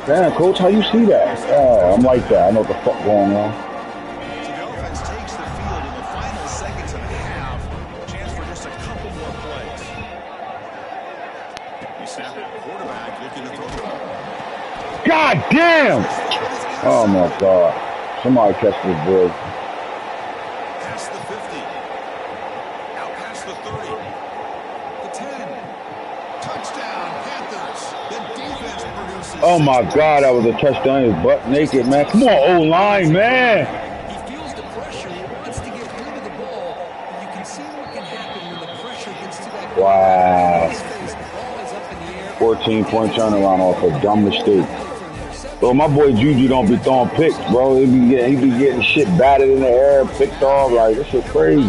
Damn, coach, how you see that? Yeah, I'm like that. I know what the fuck going on. So the offense takes the field in the final seconds of the half. Chance for just a couple more plays. He snapped it. Quarterback looking to throw the ball. God damn! Oh my god. Somebody catch this boy. Past the 50. Out past the 30. The 10. Touchdown, Panthers. The defense produces. Oh my god, that was a touchdown. He was butt naked, man. Come on, O-line, man. He feels the pressure. He wants to get rid of the ball. But you can see what can happen when the pressure gets to that. Wow. His face, the ball is up in the air. 14-point turnaround off a dumb mistake. Bro, my boy JuJu don't be throwing picks, bro. He be getting shit batted in the air, picked off. Like, this shit crazy.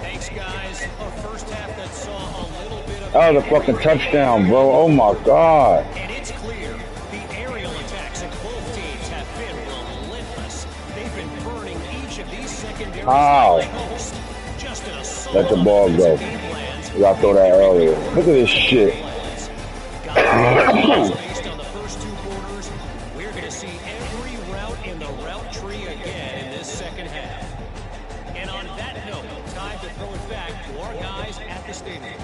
Thanks, guys. A first half that saw a little bit of. That was a fucking touchdown, bro. Oh my god. And it's clear the aerial attacks of both teams have been relentless. They've been burning each of these secondaries Ow. like a host. Just an assault. Let the ball go. We gotta throw that earlier. Look at this shit. Based on the first 2 quarters, we're going to see every route in the route tree again in this second half. And on that note, time to throw it back to our guys at the stadium.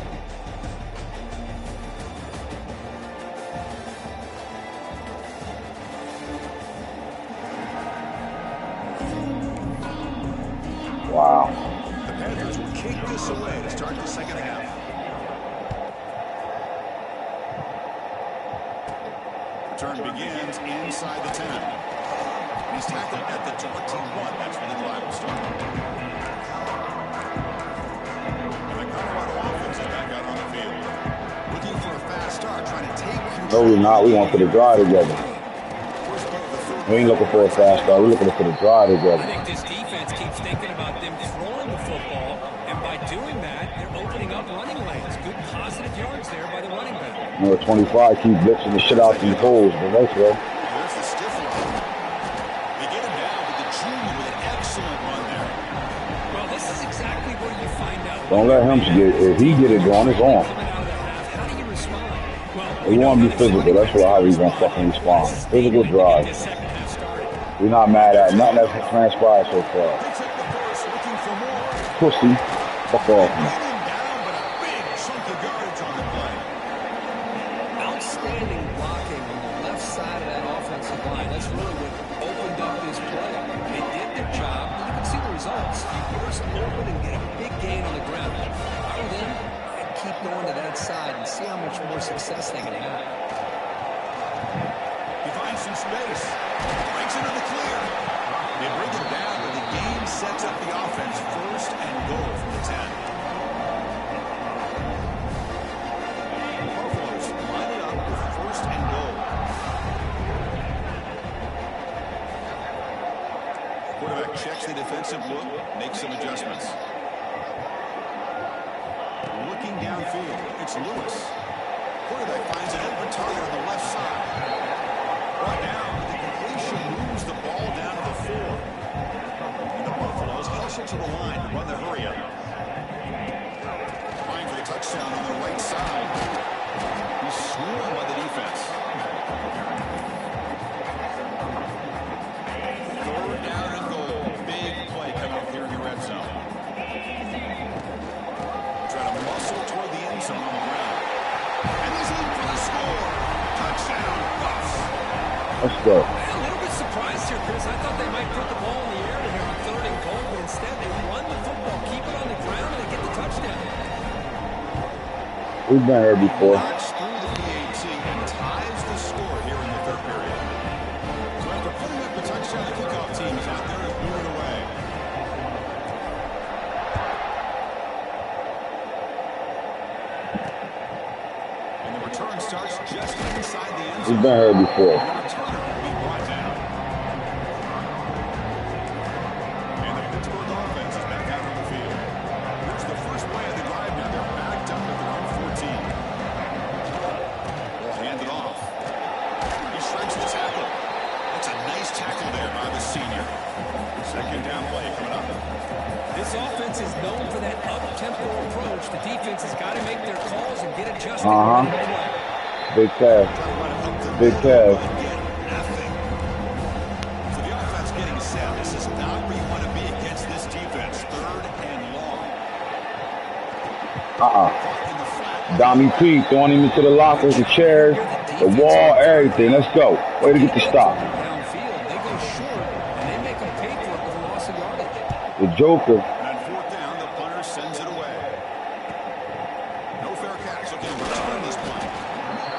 Wow. The Panthers will kick this away to start the second half. Return begins inside the 10. He's tackled at the 21. That's when the drive will start. And the Colorado offense is back out on the field. Looking for a fast start, trying to take control. No, we're not. We want to the drive together. We ain't looking for a fast start. We're looking for the drive together. I think this defense keeps thinking about them throwing the football, and by doing that, they're opening up running lanes. Good positive yards there by the running back. Number 25 keep blitzing the shit out these holes, but that's right. There's the stiff one. They get him down with the JuJu with an excellent run there. Well, this is exactly where you find out. Don't let him get it. If he get it going, it's on. Coming out of the half, how do you respond? Well, We want to be physical. That's how he's going to fucking respond. Physical drive. This second half started. We're not mad at nothing that's transpired so far. They take the course looking for more. Pussy. Fuck off, man. Get him down, but a big chunk of yardage on the play. Outstanding blocking on the left side of that offensive line. That's really what opened up this play. They did their job, and you can see the results. You burst open and get a big gain on the ground. If I were them, I'd keep going to that side and see how much more success they can have. He finds some space. Breaks into the clear. They bring him down, but the game sets up the offense first and goal from the 10. Buffalo's line it up with first and goal. Quarterback checks the defensive look, makes some adjustments. Looking downfield, it's Lewis. Quarterback finds an open target on the left side. Right now, the completion moves the ball down to the 4. And the Buffaloes hustle to the line to run the hurry up. Trying for the touchdown on the right side. He's swarmed by the defense. 3rd down and goal. Big play coming up here in the red zone. Trying to muscle toward the end zone on the ground. And he's in for the score. Touchdown, Buffs. Let's go. A little bit surprised here, Chris. I thought they might put the ball in the air here on 3rd and goal, but instead they run the football, keep it on the ground, and they get the touchdown. We've been here before. Knocks through the PAT and ties the score here in the 3rd period. So after putting up the touchdown, the kickoff team is out there to move it away. starts just inside the end zone. We've been here before. The returner will be brought down. And the Pittsburgh offense is back out on the field. Here's the first play of the drive now. They're backed up at their own 14. They'll hand it off. He shreds the tackle. That's a nice tackle there by the senior. Second down play coming up. This offense is known for that up-tempo approach. The defense has got to make their calls and get adjusted. Big pass. Big pass. Nothing. So the offense getting set. This is not where you want to be against this defense. Third and long. In the flat. Dommy P throwing him into the lockers, the chairs, the wall, everything. Let's go. Way to get the stop. Downfield, they go short, and they make them pay for it with a loss of yardage. The Joker. And on fourth down, the punter sends it away. No fair catch. Looking to return this play.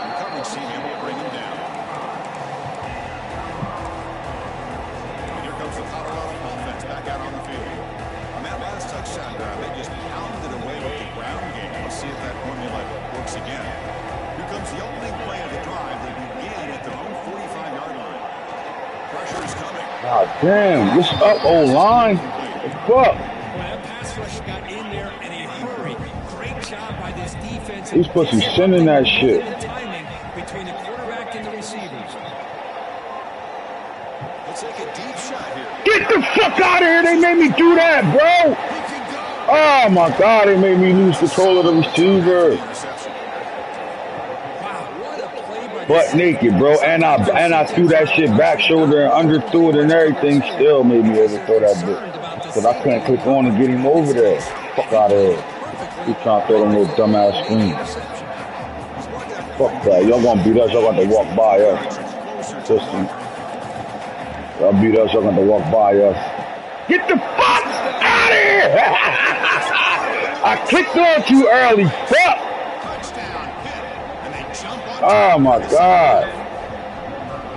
The coverage team will bring him down. And here comes the Colorado offense back out on the field. On that last touchdown drive, they just pounded away with the ground game. Let's see if that formula works again. Here comes the opening play of the drive. They begin at their own 45-yard line. Pressure is coming. God damn. What's up, O-line? Fuck. Well, that pass rush got in there in a hurry. Great job by this defense. He's supposed to be sending that shit. The timing between the quarterback and the receivers. Let's take a deep shot here. Get the fuck out of here. They made me do that, bro. He can go. Oh, my God. They made me lose control of the receiver. Interception. Wow, what a play by Butt naked, bro. And I threw that shit back shoulder and underthrew it and everything. Still made me able to throw that bit. Because I couldn't click on and get him over there. Fuck out of here. He trying to throw them little dumbass screens. Fuck that. Y'all gonna beat us. Y'all gonna walk by us. Listen. Y'all beat us. Y'all gonna walk by us. Get the fuck out of here! I clicked on too early. Fuck! Touchdown, Pitt. And they jump Oh on. my God.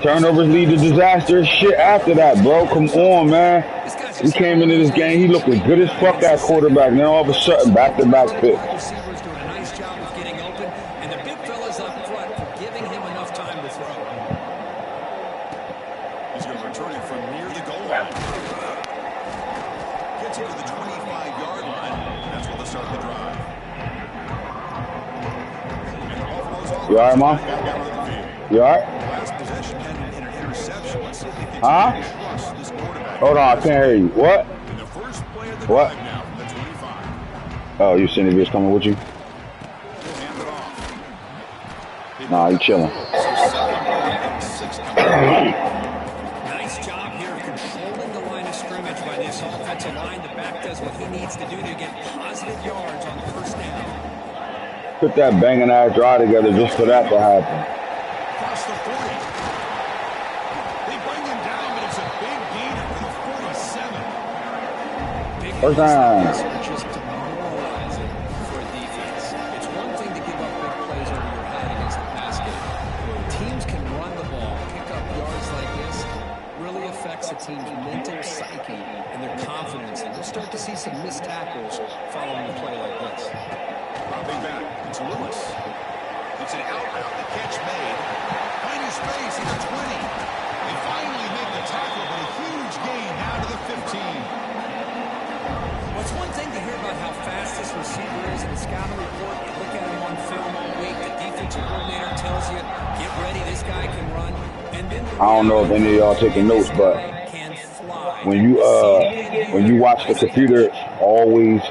Turnovers lead to disaster. Shit after that, bro. Come on, man. We came into this game. He looking good as fuck at quarterback. Then all of a sudden, back-to-back picks. Receivers doing a nice job of getting open, and the big fellas up front for giving him enough time to throw. He's going to return it from near the goal line. Gets it to the 25-yard line. That's where they'll start the drive. And the Buffalo's offense You all right, Mom? back out on the field. You all right? Last possession ended in an interception. Let's see if they can Huh? trust this quarterback. Hold on, I can't hear you. What? In the first play of the What? drive now from the 25. Oh, you seen the bitch coming with you? He'll hand it off. Nah, you chilling. So second and 6 coming. Nice job here of controlling the line of scrimmage by this offensive line. The back does what he needs to do to get positive yards on first down. Put that banging ass drive together just for that to happen. Across the 40. They bring him down, but it's a big gain for the 47. Big First plays down. like this are just demoralizing for a defense. It's one thing to give up big plays over your head against the pass game. When teams can run the ball, pick up yards like this, really affects a team's mental psyche and their confidence. And you'll start to see some missed tackles following a play like this. Dropping back. It's Lewis. It's an out route. The catch made. Finding space at the 20. They finally make the tackle, but a huge gain now to the 15. Well, it's one thing to hear about how fast this receiver is in the scouting report. You look at him on film all week. The defensive coordinator tells you, get ready, this guy can run. And then I don't know if any of y'all taking notes, but can fly. when you watch the computer, always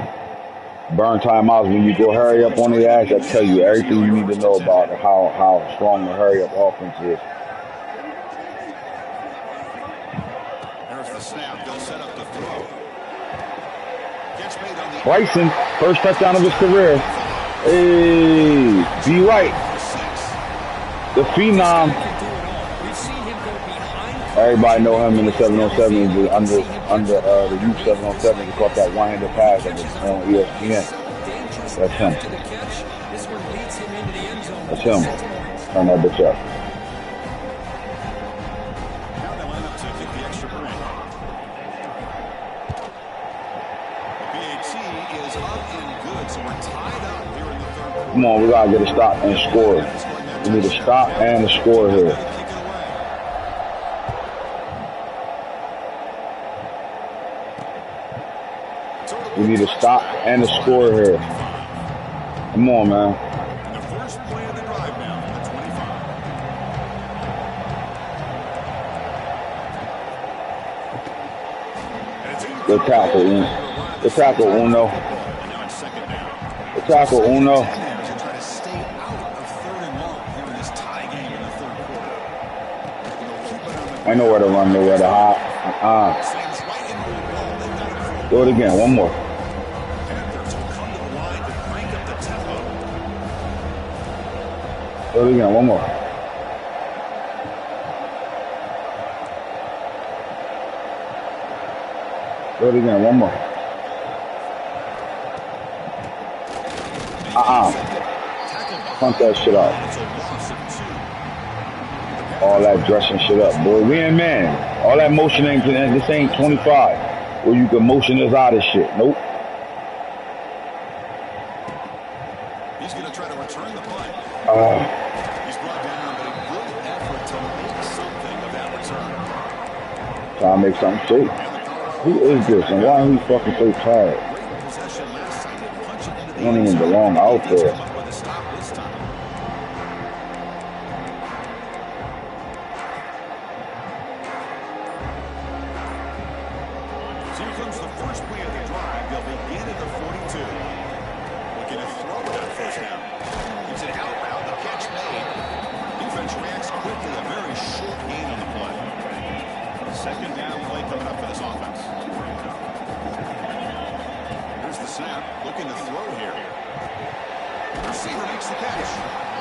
burn timeouts. When you go hurry up on the ass, I tell you everything you need to know about how strong the hurry up offense is. There's the snap. They'll set up the throw. Catch made on the Bryson, first touchdown of his career. Hey, be right. 6. The phenom. We've seen him go behind. Everybody know him in the 707, under the youth 707. He caught that one-handed pass that was on ESPN. That's him. To the catch. This one leads him into the end zone. That's him. Turn that bitch up. Now they line up to kick the extra point. The PAT is up and good, so we're tied up here in the third quarter. Come on, we gotta get a stop and score. It's going that We need a stop and a score here. We need a stop and a score here. Come on, man. The first play of the drive now from the 25. Good tackle, Uno. Good tackle, Uno. Good tackle, Uno. I know where to run, nowhere to hop. Do it again, one more. Do it again, one more. Do it again, one more. Punt that shit out. All that dressing shit up, boy. We ain't man. All that motion ain't, this ain't 25. Where you can motion us out of shit. Nope. He's going to try to return the punt. He's brought down, but a good effort to make something of that return. Trying to make something safe. Who is this and why are we fucking so tired? He don't even belong out there.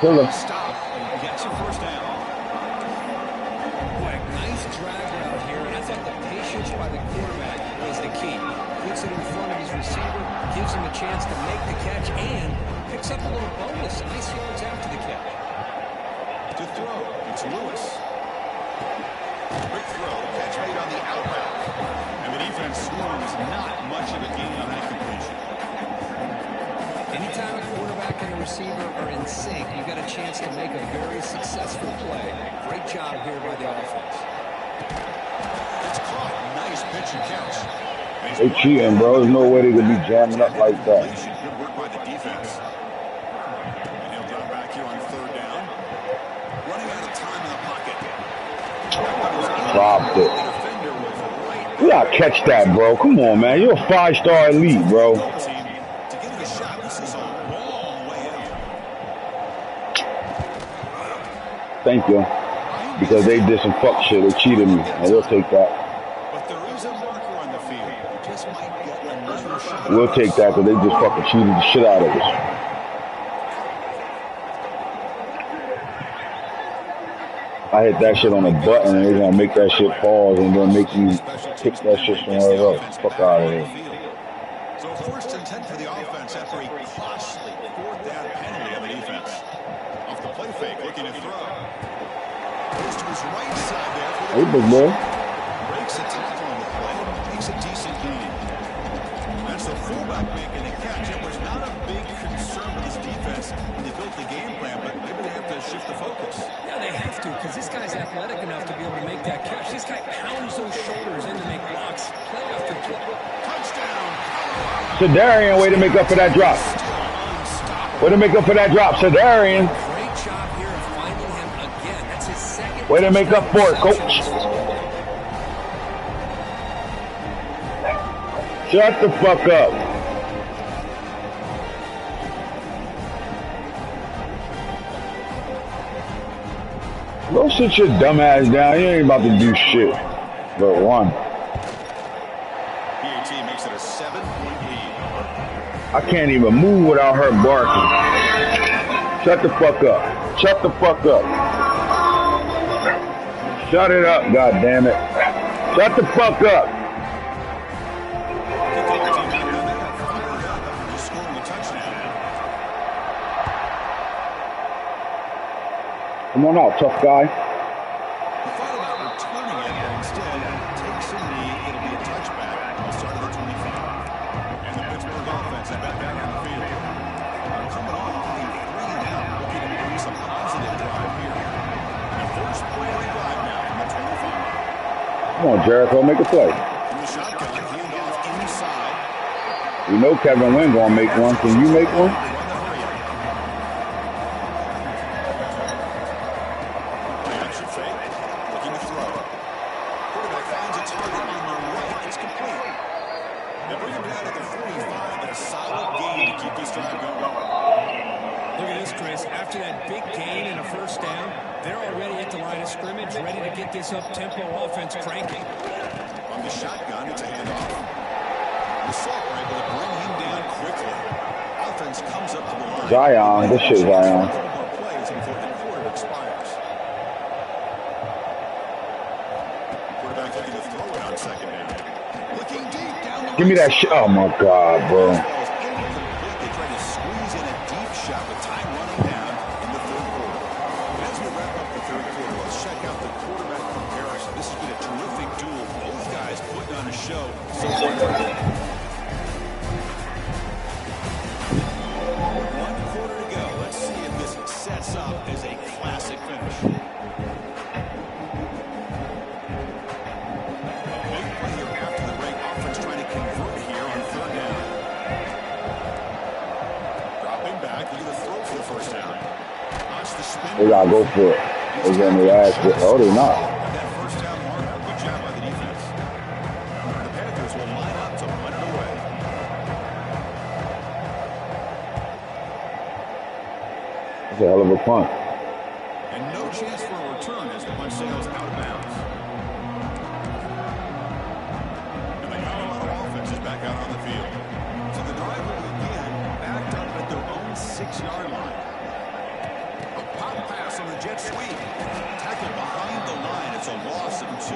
Killer. Stop. Gets a first down. Boy, nice drag route here. And I thought the patience by the quarterback was the key. Puts it in front of his receiver, gives him a chance to make the catch, and picks up a little bonus. Nice yards after the catch. To throw, it's Lewis. Quick throw, catch made on the out route. And the defense swarms not much of a gain on that completion. Anytime a quarterback and a receiver are in sync, you've got a chance to make a very successful play. Great job here by the offense. It's caught. Nice pitch and catch. They cheating, bro. There's no way they could be jamming up like that. Good work by the defense. And he'll drop back here on third down. Running out of time in the pocket. Dropped it. You gotta catch that, bro. Come on, man. You're a 5-star elite, bro. Thank you. Because they did some fuck shit. They cheated me. And we'll take that. But there is a marker on the field. Just might get another shot. We'll take that because they just fucking cheated the shit out of us. I hit that shit on a button and they're gonna make that shit pause and then make you kick that shit somewhere else. Fuck out of here. So first and 10 for the offense after a costly fourth down penalty on the defense. Off the play fake, looking to throw. Goes to his right side there. Hey, big boy. Breaks a tackle on the play. Makes a decent gain. That's the fullback making the catch. It was not a big concern with this defense when they built the game plan, but maybe they have to shift the focus. Yeah, they have to, because this guy's athletic enough to be able to make that catch. This guy pounds those shoulders in to make blocks. Play after play. Touchdown. Sedarian, way to make up for that drop. Way to make up for that drop, Sedarian. Great job here of finding him again. That's his second. Way to make up for it, coach. Shut the fuck up. Go sit your dumb ass down. You ain't about to do shit but run. PAT makes it a 7-point lead. I can't even move without her barking. Shut the fuck up. Shut the fuck up. Shut it up, goddammit. Shut the fuck up. Come on out, tough guy. He thought about returning it, but instead takes a knee. It'll be a touchback. I'll start at the 25. And the Pittsburgh offense is back out on the field. Coming off a 3-and-out, looking to produce a positive drive. Come on, Jericho, make a play. We know Kevin Wynn gonna make one. Can you make one? Up-tempo offense cranking. On the shotgun, it's a handoff. The Salt are able to bring him down quickly. Offense comes up to the line. Zion, this shit Zion. More plays before the quarter expires. Quarterback looking to throw it on second down. Looking deep down the Give me that shit. Oh my God, bro. They try to squeeze in a deep shot with time running down in the third quarter. And as we wrap up the third quarter, let's check out the quarterback comparison. This has been a terrific duel. Both guys putting on a show so far. 1 quarter to go. Let's see if this sets up as a classic finish. A big play here after the break. Offense trying to convert here on third down. Dropping back. Look at the throw for the first down. Watch the spin. They gotta go for it. They're getting their ass hit. Oh, they're not. That first down marker. Good job by the defense. The Panthers will line up to punt it away. That's a hell of a punt. And no chance for a return as the punt sails out of bounds. And the Colorado offense is back out on the field. So the drive will begin backed up at their own 6-yard line. A pop pass on the jet sweep. Tackled behind the line. It's a loss of 2.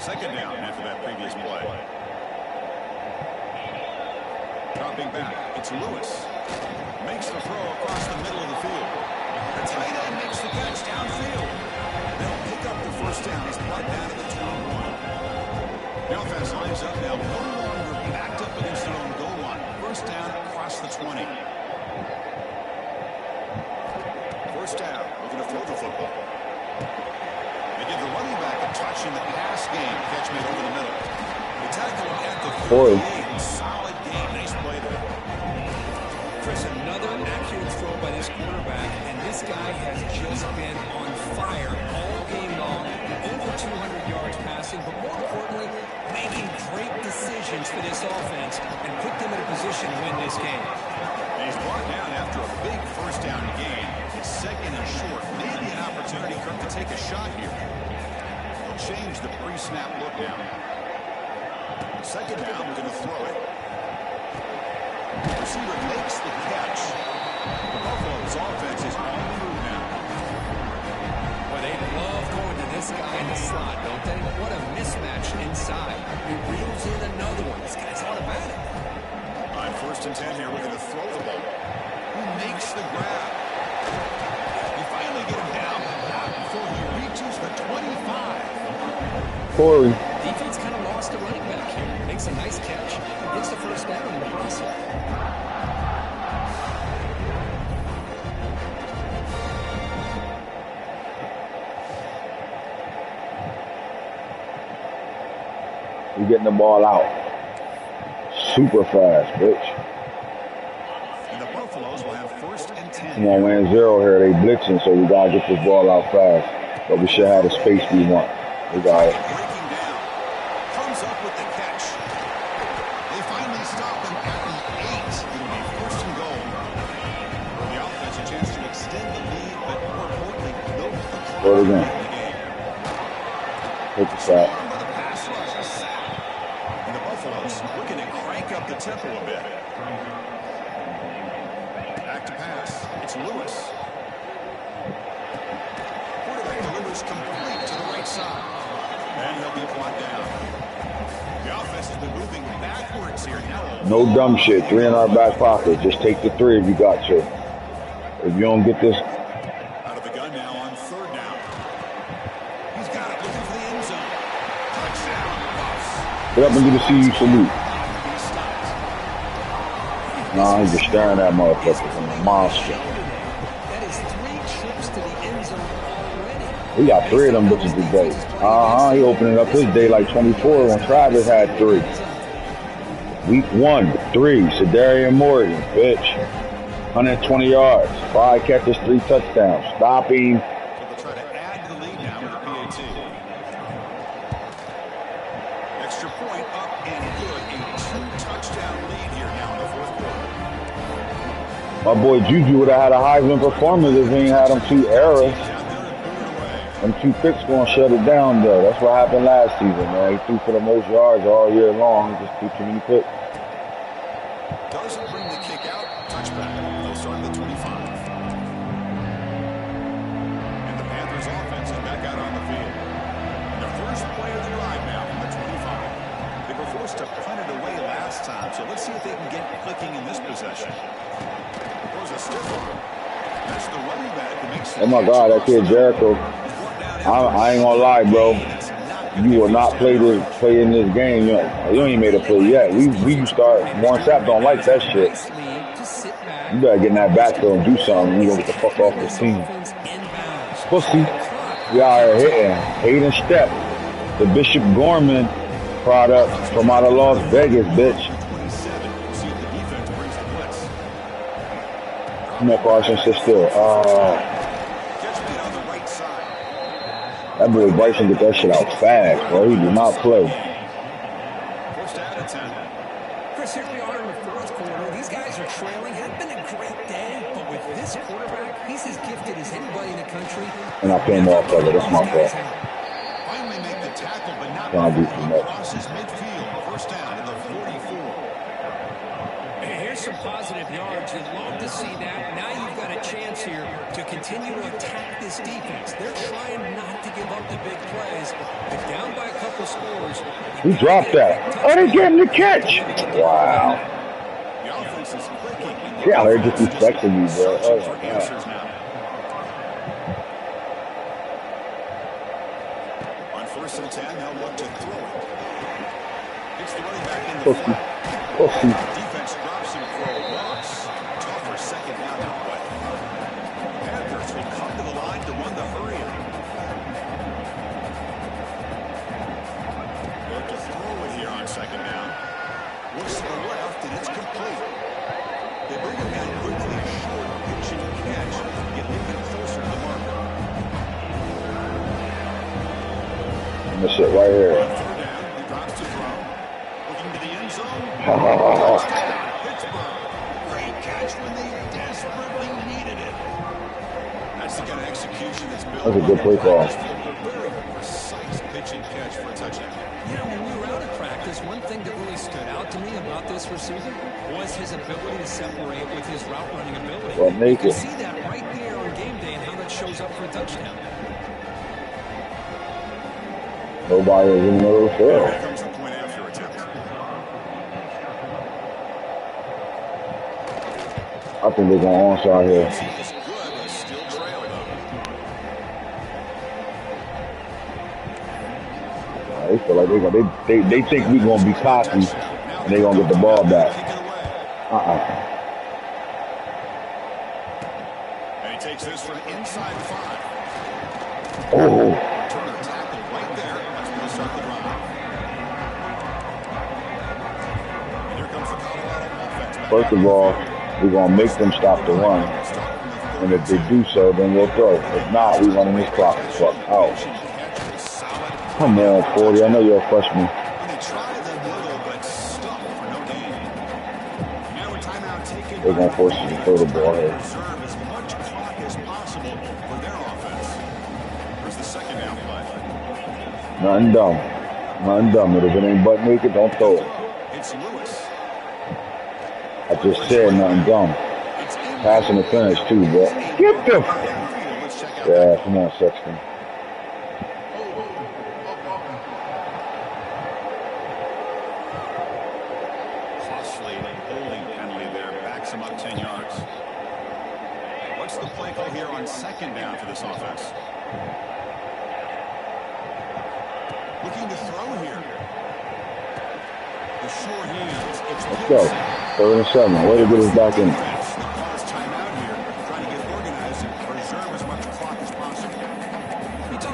Second down after that previous play. Dropping back, it's Lewis. Makes the throw across the middle of the field. The tight end makes the catch downfield. They'll pick up the first down. He's brought down to the 21. The offense lines up now, no longer backed up against their own goal line. First down across the 20. First down, looking to throw the football. They give the running back a touch in the pass game. Catch made over the middle. They tackle him at the 38. Solid game. Nice play there. Chris, another accurate throw by this quarterback, and this guy has just been on fire all game long. Over 200 yards passing, but more importantly, making great decisions for this offense and put them in a position to win this game. And he's brought down after a big first down gain. It's second and short. Maybe an opportunity for him to take a shot here. He'll change the pre-snap look now. Second down, we're going to throw it. The receiver makes the catch. The Buffalo's offense is on through now. Well, they love going to this guy in the slot, don't they? What a mismatch inside. He reels in another one. This guy's automatic. On 1st and 10 here, we're going to throw the ball. Who makes the grab? We finally get him down before he reaches the 25. Corey. Defense kind of lost the running back here. Makes a nice catch. Gets the first down in the process. We're getting the ball out. Super fast, bitch. And the Buffaloes will have 1st and 10. Come on, man. 0 here. They blitzing, so we gotta get this ball out fast. But we should have the space we want. We got it. Breaking down. Comes up with the catch. They finally stop him at the 8. It'll be 1st and goal. The offense a chance to extend the lead, but more importantly, build the Throw it again. Take the shot. And the Buffaloes looking to crank up the tempo a bit. Back to pass. It's Lewis. Quarterback delivers complete to the right side. And he'll be brought down. The offense has been moving backwards here. Now No dumb shit. 3 in our back pocket. Just take the 3 if you got to. If you don't get this. out of the gun now on 3rd down. He's got it looking for the end zone. Touchdown, Buffs. Get up and do the CU salute. He stopped. Nah, he's just staring at that motherfucker. He's a monster. That is 3 trips to the end We got 3 of them bitches today. He opening up his day like 24 when Travis had 3. Week 1, 3. Shadarian Morgan, bitch. 120 yards, 5 catches, 3 touchdowns. Stop him. So they'll try to add to the lead now with the PAT. Extra point up and good. A 2-touchdown lead here now in the fourth quarter. My boy JuJu would have had a Heisman performance if he ain't had them 2 errors. Them 2 picks gonna shut it down though. That's what happened last season, man. He threw for the most yards all year long. He just threw too many picks. Doesn't bring the kick out. Touchback. They'll start at the 25. And the Panthers offense is back out on the field. And their first play of the drive now from the 25. They were forced to punt it away last time, so let's see if they can get clicking in this possession. Throws a stiff one. That's the running back who makes the Oh my God, that kid Jericho. I ain't gonna lie, bro. You will not play in this game. You ain't even made a play yet. We start. Warren Sapp don't like that shit. You better get in that backfield and do something. We gonna get the fuck off this team. Pussy. We out here hitting. Hayden Step, the Bishop Gorman product from out of Las Vegas, bitch. Come on, Carson, sit still. That boy Bryce can get that shit out fast, bro. He did not play. Chris, here we are in the fourth quarter. These guys are trailing. Had been a great day, but with this quarterback, he's as gifted as anybody in the country. And I came off of it. That's my fault. Finally make the tackle, but not Trying to do too much. crosses midfield. First down to the 44. Here's some positive yards. You'd love to see that. Now you've got a chance here to continue to attack this defense. They're trying not to give up the big plays. They're down by a couple scores. He dropped that. Oh, they getting the catch. Wow. The offense is clicking. Yeah, they're just respecting you, bro. Oh, my God. On 1st and 10, they'll look to throw it. It's the running back in the Pussy. Pussy. defense drops him for a loss. Tougher second down outlet. Panthers will come to the line to run the hurry. Look to throw it here on 2nd down. Looks to the left, and it's complete. They bring him down quickly, short pitch and catch. Get a little bit closer to the marker. And this shit right here. On 3rd down, he drops to throw. Looking to the end zone. Pittsburgh. Great catch when they desperately needed it. That's the kind of execution that's built. That's a good play call. Very precise pitch and catch for a touchdown. You know, when we were out of practice, one thing that really stood out to me about this receiver was his ability to separate with his route running ability. Well, make you it. can see that right there on game day and how that shows up for a touchdown. Nobody is in the middle of the field. Here comes the point after attempt. I think they're going onside here. He is good, but still trail though. They feel like they think we're gonna be cocky and they're gonna get the ball back. And he takes this from inside 5. Oh, Turner tackle right there. That's going to start the drive. And here comes the Colorado offense. first of all, we're gonna make them stop the run, and if they do so, then we'll throw. If not, we running this clock the fuck out. Come on, 40. I know you're a freshman. They're gonna force you to throw the ball here. Reserve as much clock as possible for their offense. Here's the 2nd down play. Nothing dumb. Nothing dumb. If it ain't butt naked, don't throw it. It's Lewis. I just said nothing dumb. Passing the finish too, bro. Get them. Let's check out Yeah, come on, Sexton. costly holding penalty there. Backs him up 10 yards. What's the play call here on 2nd down for this offense? Looking to throw here. The sure hands. It's Let's go. 3rd and 7. Way to get us back in. Timeout here. Trying to get organized and preserve as much clock as possible. You talk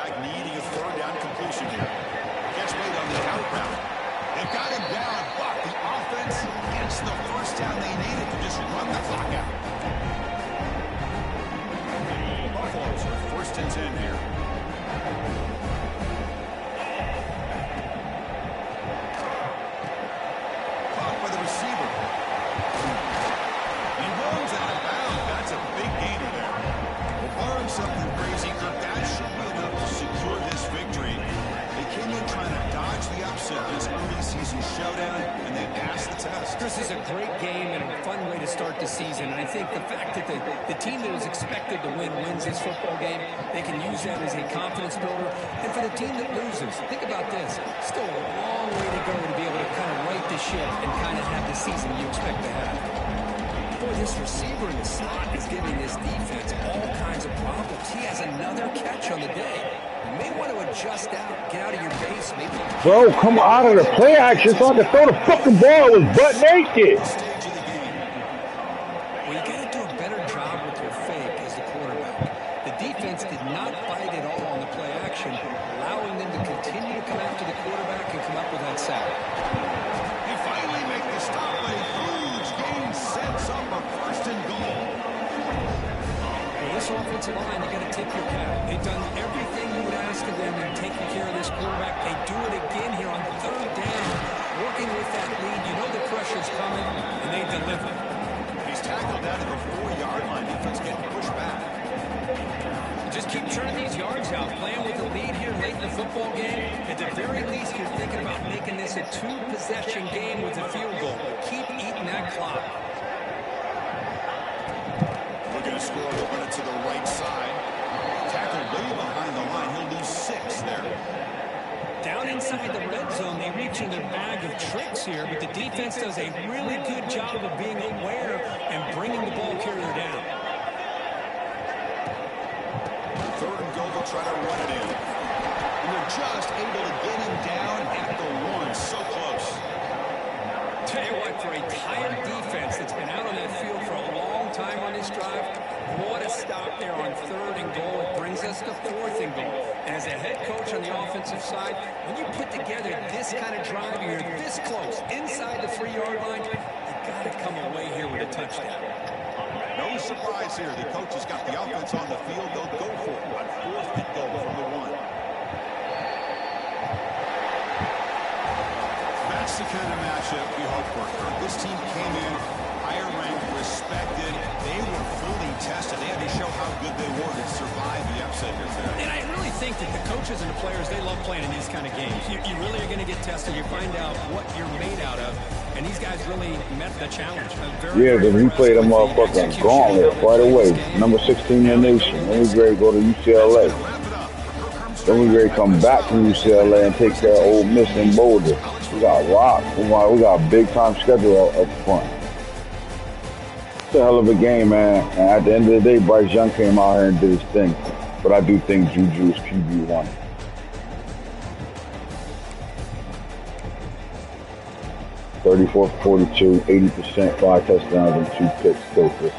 quarterback needing a third down completion here. Gets made on the out route. They've got him down, but the offense gets the first down they needed to just run the clock out. Buffalo's first and 10 here. Caught by the receiver. He rolls out of bounds. That's a big gainer there. Well, barring something crazy, Kirk, that should be enough to secure this victory. They came in trying to dodge the upset this early season showdown, and they passed the test. This is a great game and a fun way to start the season. And I think the fact that the team that was expected to win wins this football game, they can use that as a confidence builder. And for the team that loses, think about this. Still a long way to go to be able to kind of right the ship and kind of have the season you expect to have. Boy, this receiver in the slot is giving this defense all kinds of problems. He has another catch on the day. You may want to adjust out, get out of your base, maybe. Bro, come out of the play action so I can throw the fucking ball. It was butt naked. Stage of the game. Well, you got to do a better job with your fake as the quarterback. The defense did not bite at all on the play action, allowing them to continue to come after the quarterback and come up with that sack. They finally make the stop, but a huge gain sets up a first and goal. Well, this offensive line, you got to tip your cap. They've done everything you would ask of them in taking care of this quarterback. They do it again here on third down, working with that lead. You know the pressure's coming, and they deliver. He's tackled down to the 4-yard line. Defense getting pushed back. Just keep churning these yards out, playing with the lead here late in the football game. At the very least, you're thinking about making this a 2-possession game with a field goal. Keep eating that clock. Looking to score, they'll run it to the right side. Tackled way behind the line. He'll lose 6 there. Down inside the red zone, they reach in their bag of tricks here, but the defense does a really good job of being aware and bringing the ball carrier down. Third and goal, they'll try to run it in. And they're just able to get him down at the 1. So close. Tell you what, for a tired defense that's been out on that field for a long time on this drive, what a stop there on third and goal. It brings us to fourth and goal. And as a head coach on the offensive side, when you put together this kind of drive, you're this close, inside the 3-yard line, you got to come away here with a touchdown. No surprise here. The coach has got the offense on the field. They'll go for it on fourth and goal from the 1. That's the kind of matchup you hope for. This team came in higher ranked, respected. They were fully tested. They had to show how good they were to survive the upset here today. And I really think that the coaches and the players, they love playing in these kind of games. You really are going to get tested. You find out what you're made out of. And these guys really met the challenge. Yeah, because we played a motherfucking gauntlet right away. Number 16 in the nation. Then we ready to go to UCLA. Then we ready to come back from UCLA and take care of Ole Miss and Boulder. We got rocked. We got a big time schedule up front. It's a hell of a game, man. And at the end of the day, Bryce Young came out here and did his thing. But I do think JuJu is QB1. 34-42, 80%, 5 touchdowns and 2 picks. Filter.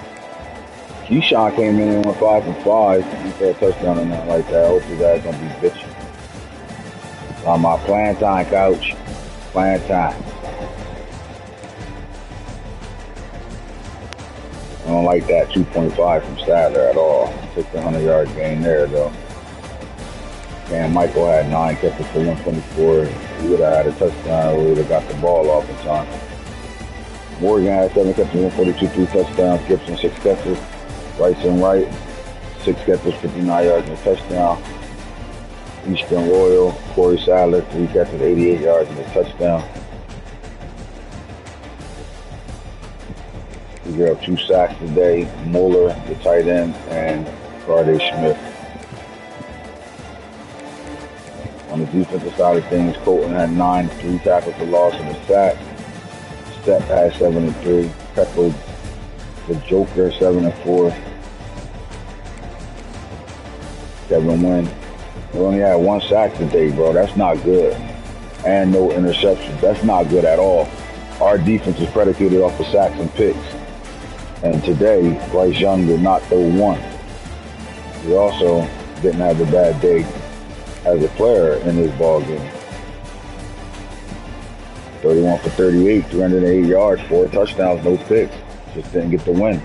Keyshawn came in and went 5 for 5. He threw a touchdown or nothing like that. I hope his ass gonna be bitching. On my playing time, coach. Playing time. I don't like that 2.5 from Sadler at all. Took the 100-yard gain there, though. And Michael had 9 catches for 124. He would have had a touchdown. We would have got the ball off in time. Morgan had 7 catches, 142, 3 touchdowns. Gibson 6 catches. Bryce and Wright 6 catches, 59 yards and a touchdown. Eastern Royal, Corey Sadler, 3 catches, 88 yards and a touchdown. We got 2 sacks today. Mueller, the tight end, and Garde Smith. On the defensive side of things, Colton had 9, 3 tackles for loss and a sack. Step had 7 and 3. Pepper, the Joker, 7 and 4. Kevin Wynn. We only had 1 sack today, bro. That's not good. And no interceptions. That's not good at all. Our defense is predicated off of sacks and picks. And today, Bryce Young did not throw 1. He also didn't have a bad day as a player in this ball game. 31 for 38, 308 yards, 4 touchdowns, no picks. Just didn't get the win.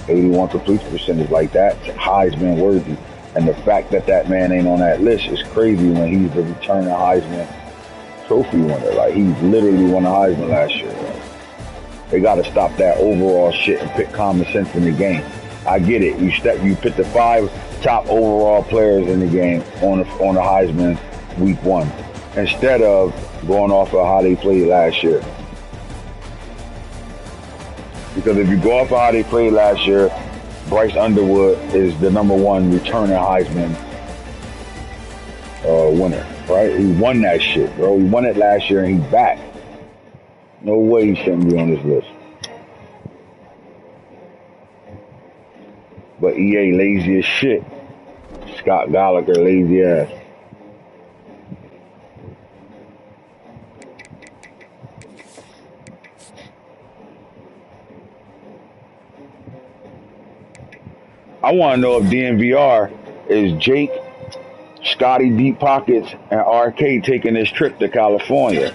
81 completion percentage, like that, Heisman worthy. And the fact that that man ain't on that list is crazy when he's the returning Heisman Trophy winner. Like, he literally won the Heisman last year. Right? They got to stop that overall shit and pick common sense in the game. I get it. You pick the 5 top overall players in the game on the Heisman week 1 instead of going off of how they played last year. Because if you go off of how they played last year, Bryce Underwood is the #1 returning Heisman winner, right? He won that shit, bro. He won it last year and he's back. No way he shouldn't be on this list. But EA lazy as shit. Scott Gallagher lazy ass. I want to know if DNVR is Jake, Scotty Deep Pockets, and RK taking this trip to California.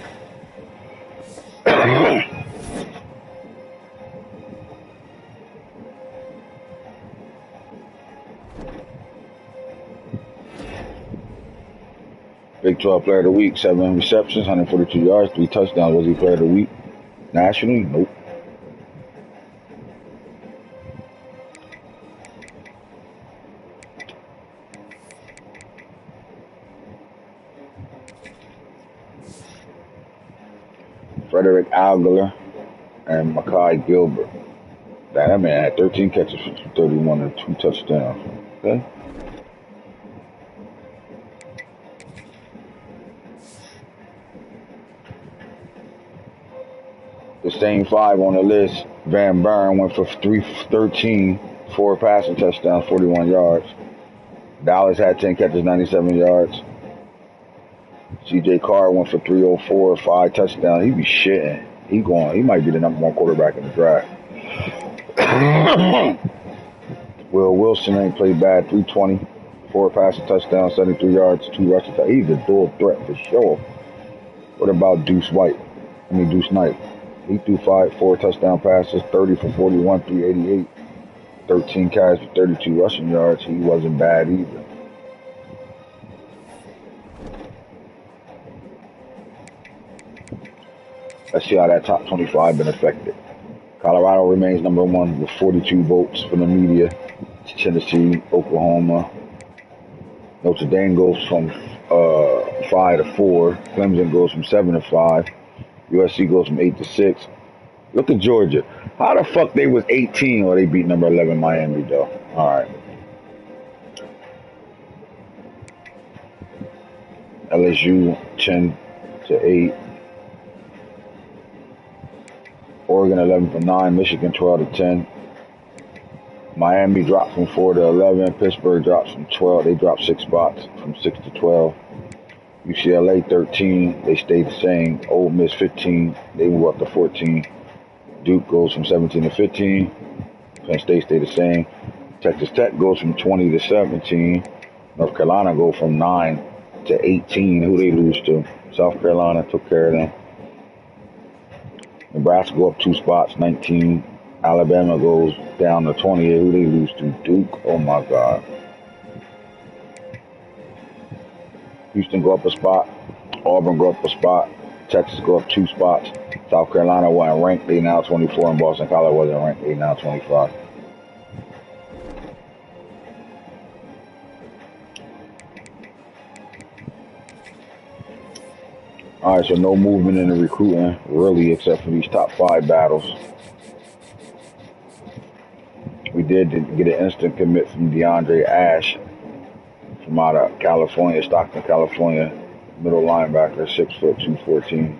Big 12 Player of the Week, 7 receptions, 142 yards, 3 touchdowns. Was he Player of the Week nationally? Nope. Frederick Algler and Makai Gilbert. That man had 13 catches for 31 and 2 touchdowns. Okay. The same 5 on the list. Van Buren went for 313, 4 passing touchdowns, 41 yards. Dallas had 10 catches, 97 yards. CJ Carr went for 304, 5 touchdowns. He be shitting. He might be the #1 quarterback in the draft. Will Wilson ain't played bad, 320, 4 passing touchdowns, 73 yards, 2 rushing touchdowns. He's a dual threat for sure. What about Deuce Knight? He threw 4 touchdown passes, 30 for 41, 388, 13 carries for 32 rushing yards. He wasn't bad either. Let's see how that top 25 been affected. Colorado remains #1 with 42 votes from the media. Tennessee, Oklahoma. Notre Dame goes from 5 to 4. Clemson goes from 7 to 5. USC goes from 8 to 6. Look at Georgia. How the fuck they was 18 or they beat #11 Miami though? All right. LSU 10 to 8. Oregon 11 for 9. Michigan 12 to 10. Miami dropped from 4 to 11. Pittsburgh drops from 12. They dropped 6 spots from 6 to 12. UCLA 13. They stayed the same. Ole Miss 15. They move up to 14. Duke goes from 17 to 15. Penn State stay the same. Texas Tech goes from 20 to 17. North Carolina go from 9 to 18. Who they lose to? South Carolina took care of them. Nebraska go up 2 spots, 19. Alabama goes down to 20. Who they lose to? Duke. Oh my God. Houston go up a spot. Auburn go up a spot. Texas go up 2 spots. South Carolina wasn't ranked. They now 24. And Boston College wasn't ranked. They now 25. All right, so no movement in the recruiting, really, except for these top 5 battles. We did get an instant commit from DeAndre Ash from out of California, Stockton, California, middle linebacker, 6 foot 214.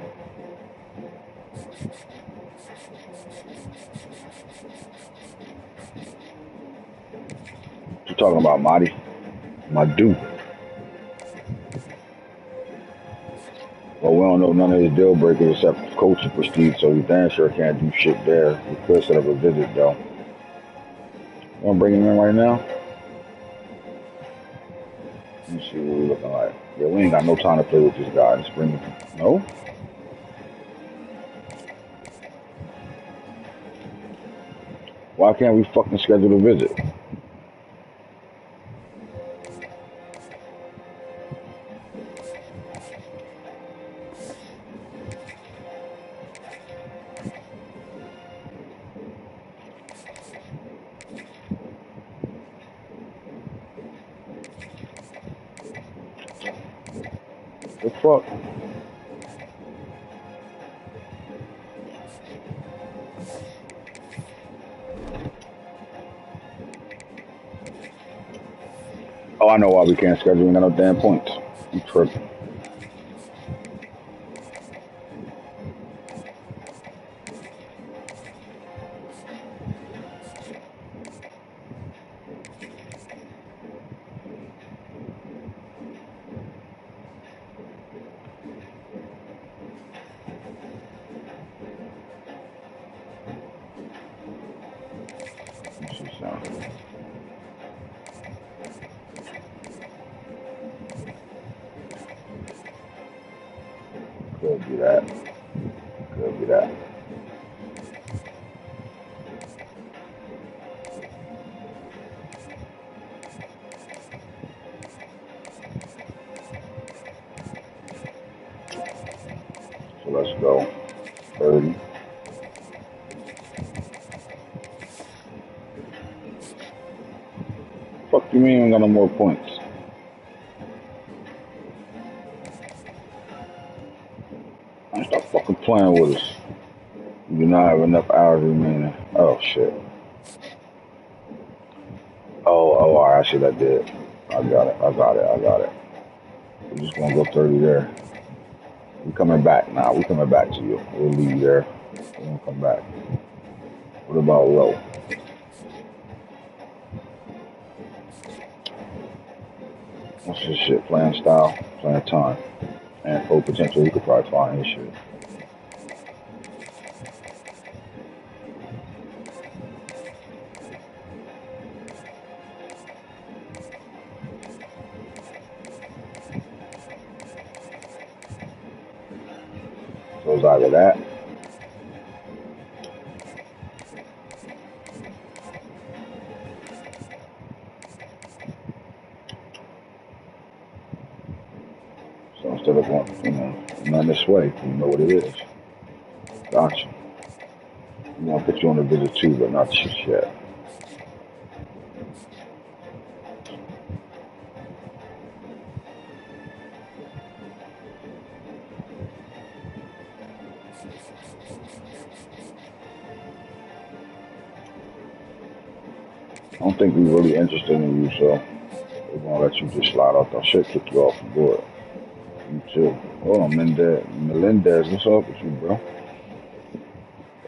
What you talking about, Marty? My dude. Well, we don't know none of his deal breakers except coaching prestige, so we damn sure can't do shit there. We could set up a visit, though. You want to bring him in right now? Let me see what we looking like. Yeah, we ain't got no time to play with this guy in spring. No? Why can't we fucking schedule a visit? The fuck? Oh, I know why we can't schedule. We ain't got no damn points. I'm tripping. Let me see something. Could be that. Could be that. So let's go. 30. Fuck you mean we ain't got no more points? Man, stop fucking playing with us. You do not have enough hours remaining. Oh shit. Oh, alright, I see that did. I got it. We're just gonna go 30 there. We coming back now. We coming back to you. We'll leave you there. We're gonna come back. What about low? What's this shit? Playing style, playing time. And full potential, we could probably find this shit. So it's either that. So instead of going, not this way, you know what it is. Gotcha. I'm gonna put you on a visit too, but not just yet. I don't think we're really interested in you, so we're gonna let you just slide off. I should kick you off the board. You too. Oh, Melendez, what's up with you, bro?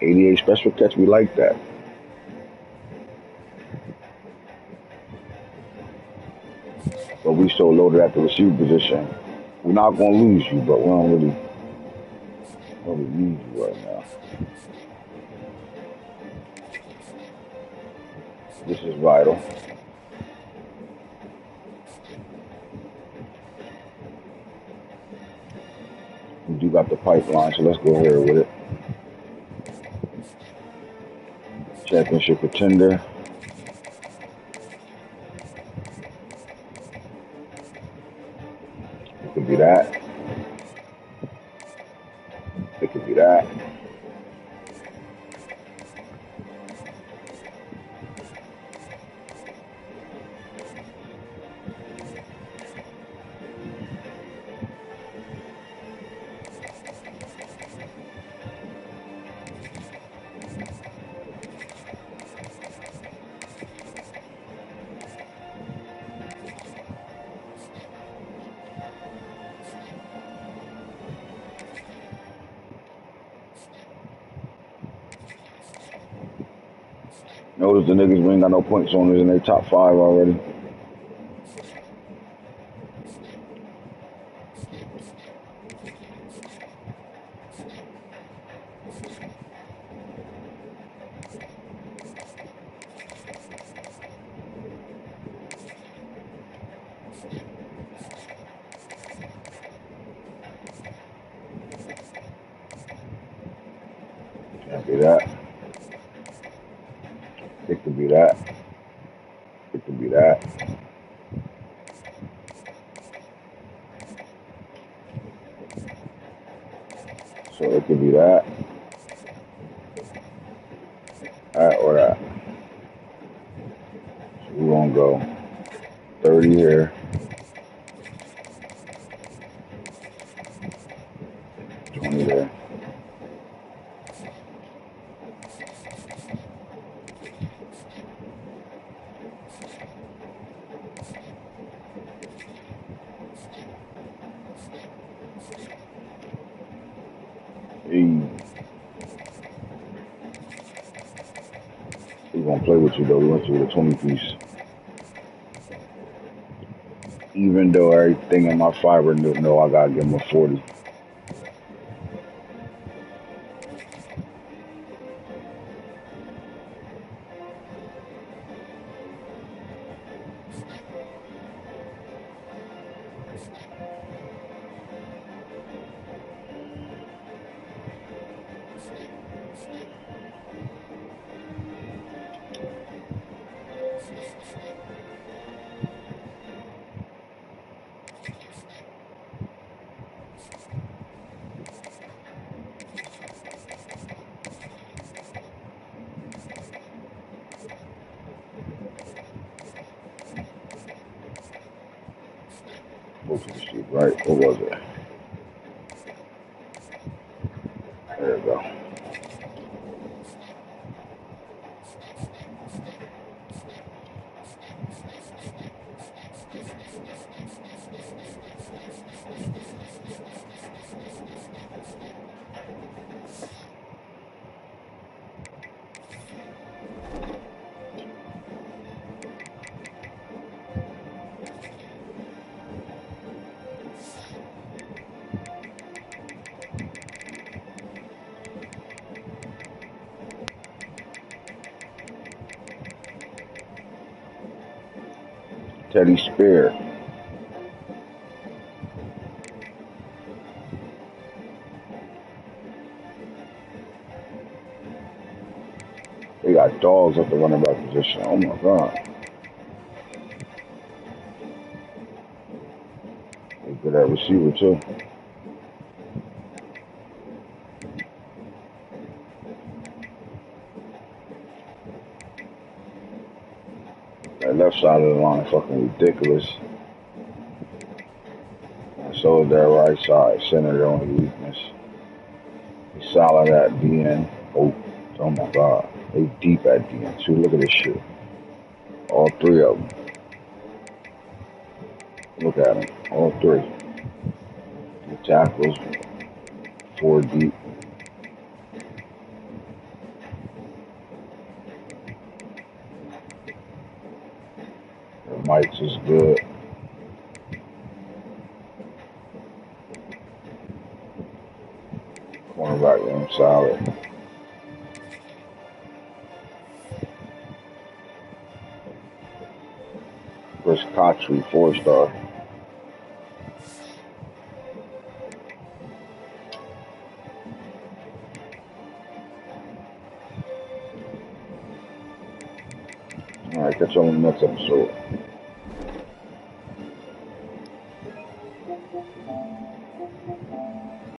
88 special catch, we like that. But we so loaded at the receiver position. We're not gonna lose you, but we don't really need you right now. This is vital. We do got the pipeline, so let's go ahead with it. Championship contender. It could be that. It could be that. Notice the niggas we ain't got no points on us in their top 5 already. be that. So it could be that. That or that. So we're gonna go 30 here. 20 there. Hey. We're gonna play with you though. We went to the 20 piece. Even though everything in my fiber know I gotta give him a 40. Right, what was it? There we go. Teddy Spear. They got dogs at the running back position. Oh my god. They good at receiver too. That left side of the line fucking ridiculous. And so is that right side. Center their only weakness. He's solid at DN. Oh my god. They deep at DN too. Look at this shit. All three of them. Look at them. All three. The tackles. 4 deep. The Mike's is good. Cornerback room solid. Chris Cotry, 4-star. Alright, catch you on the next episode.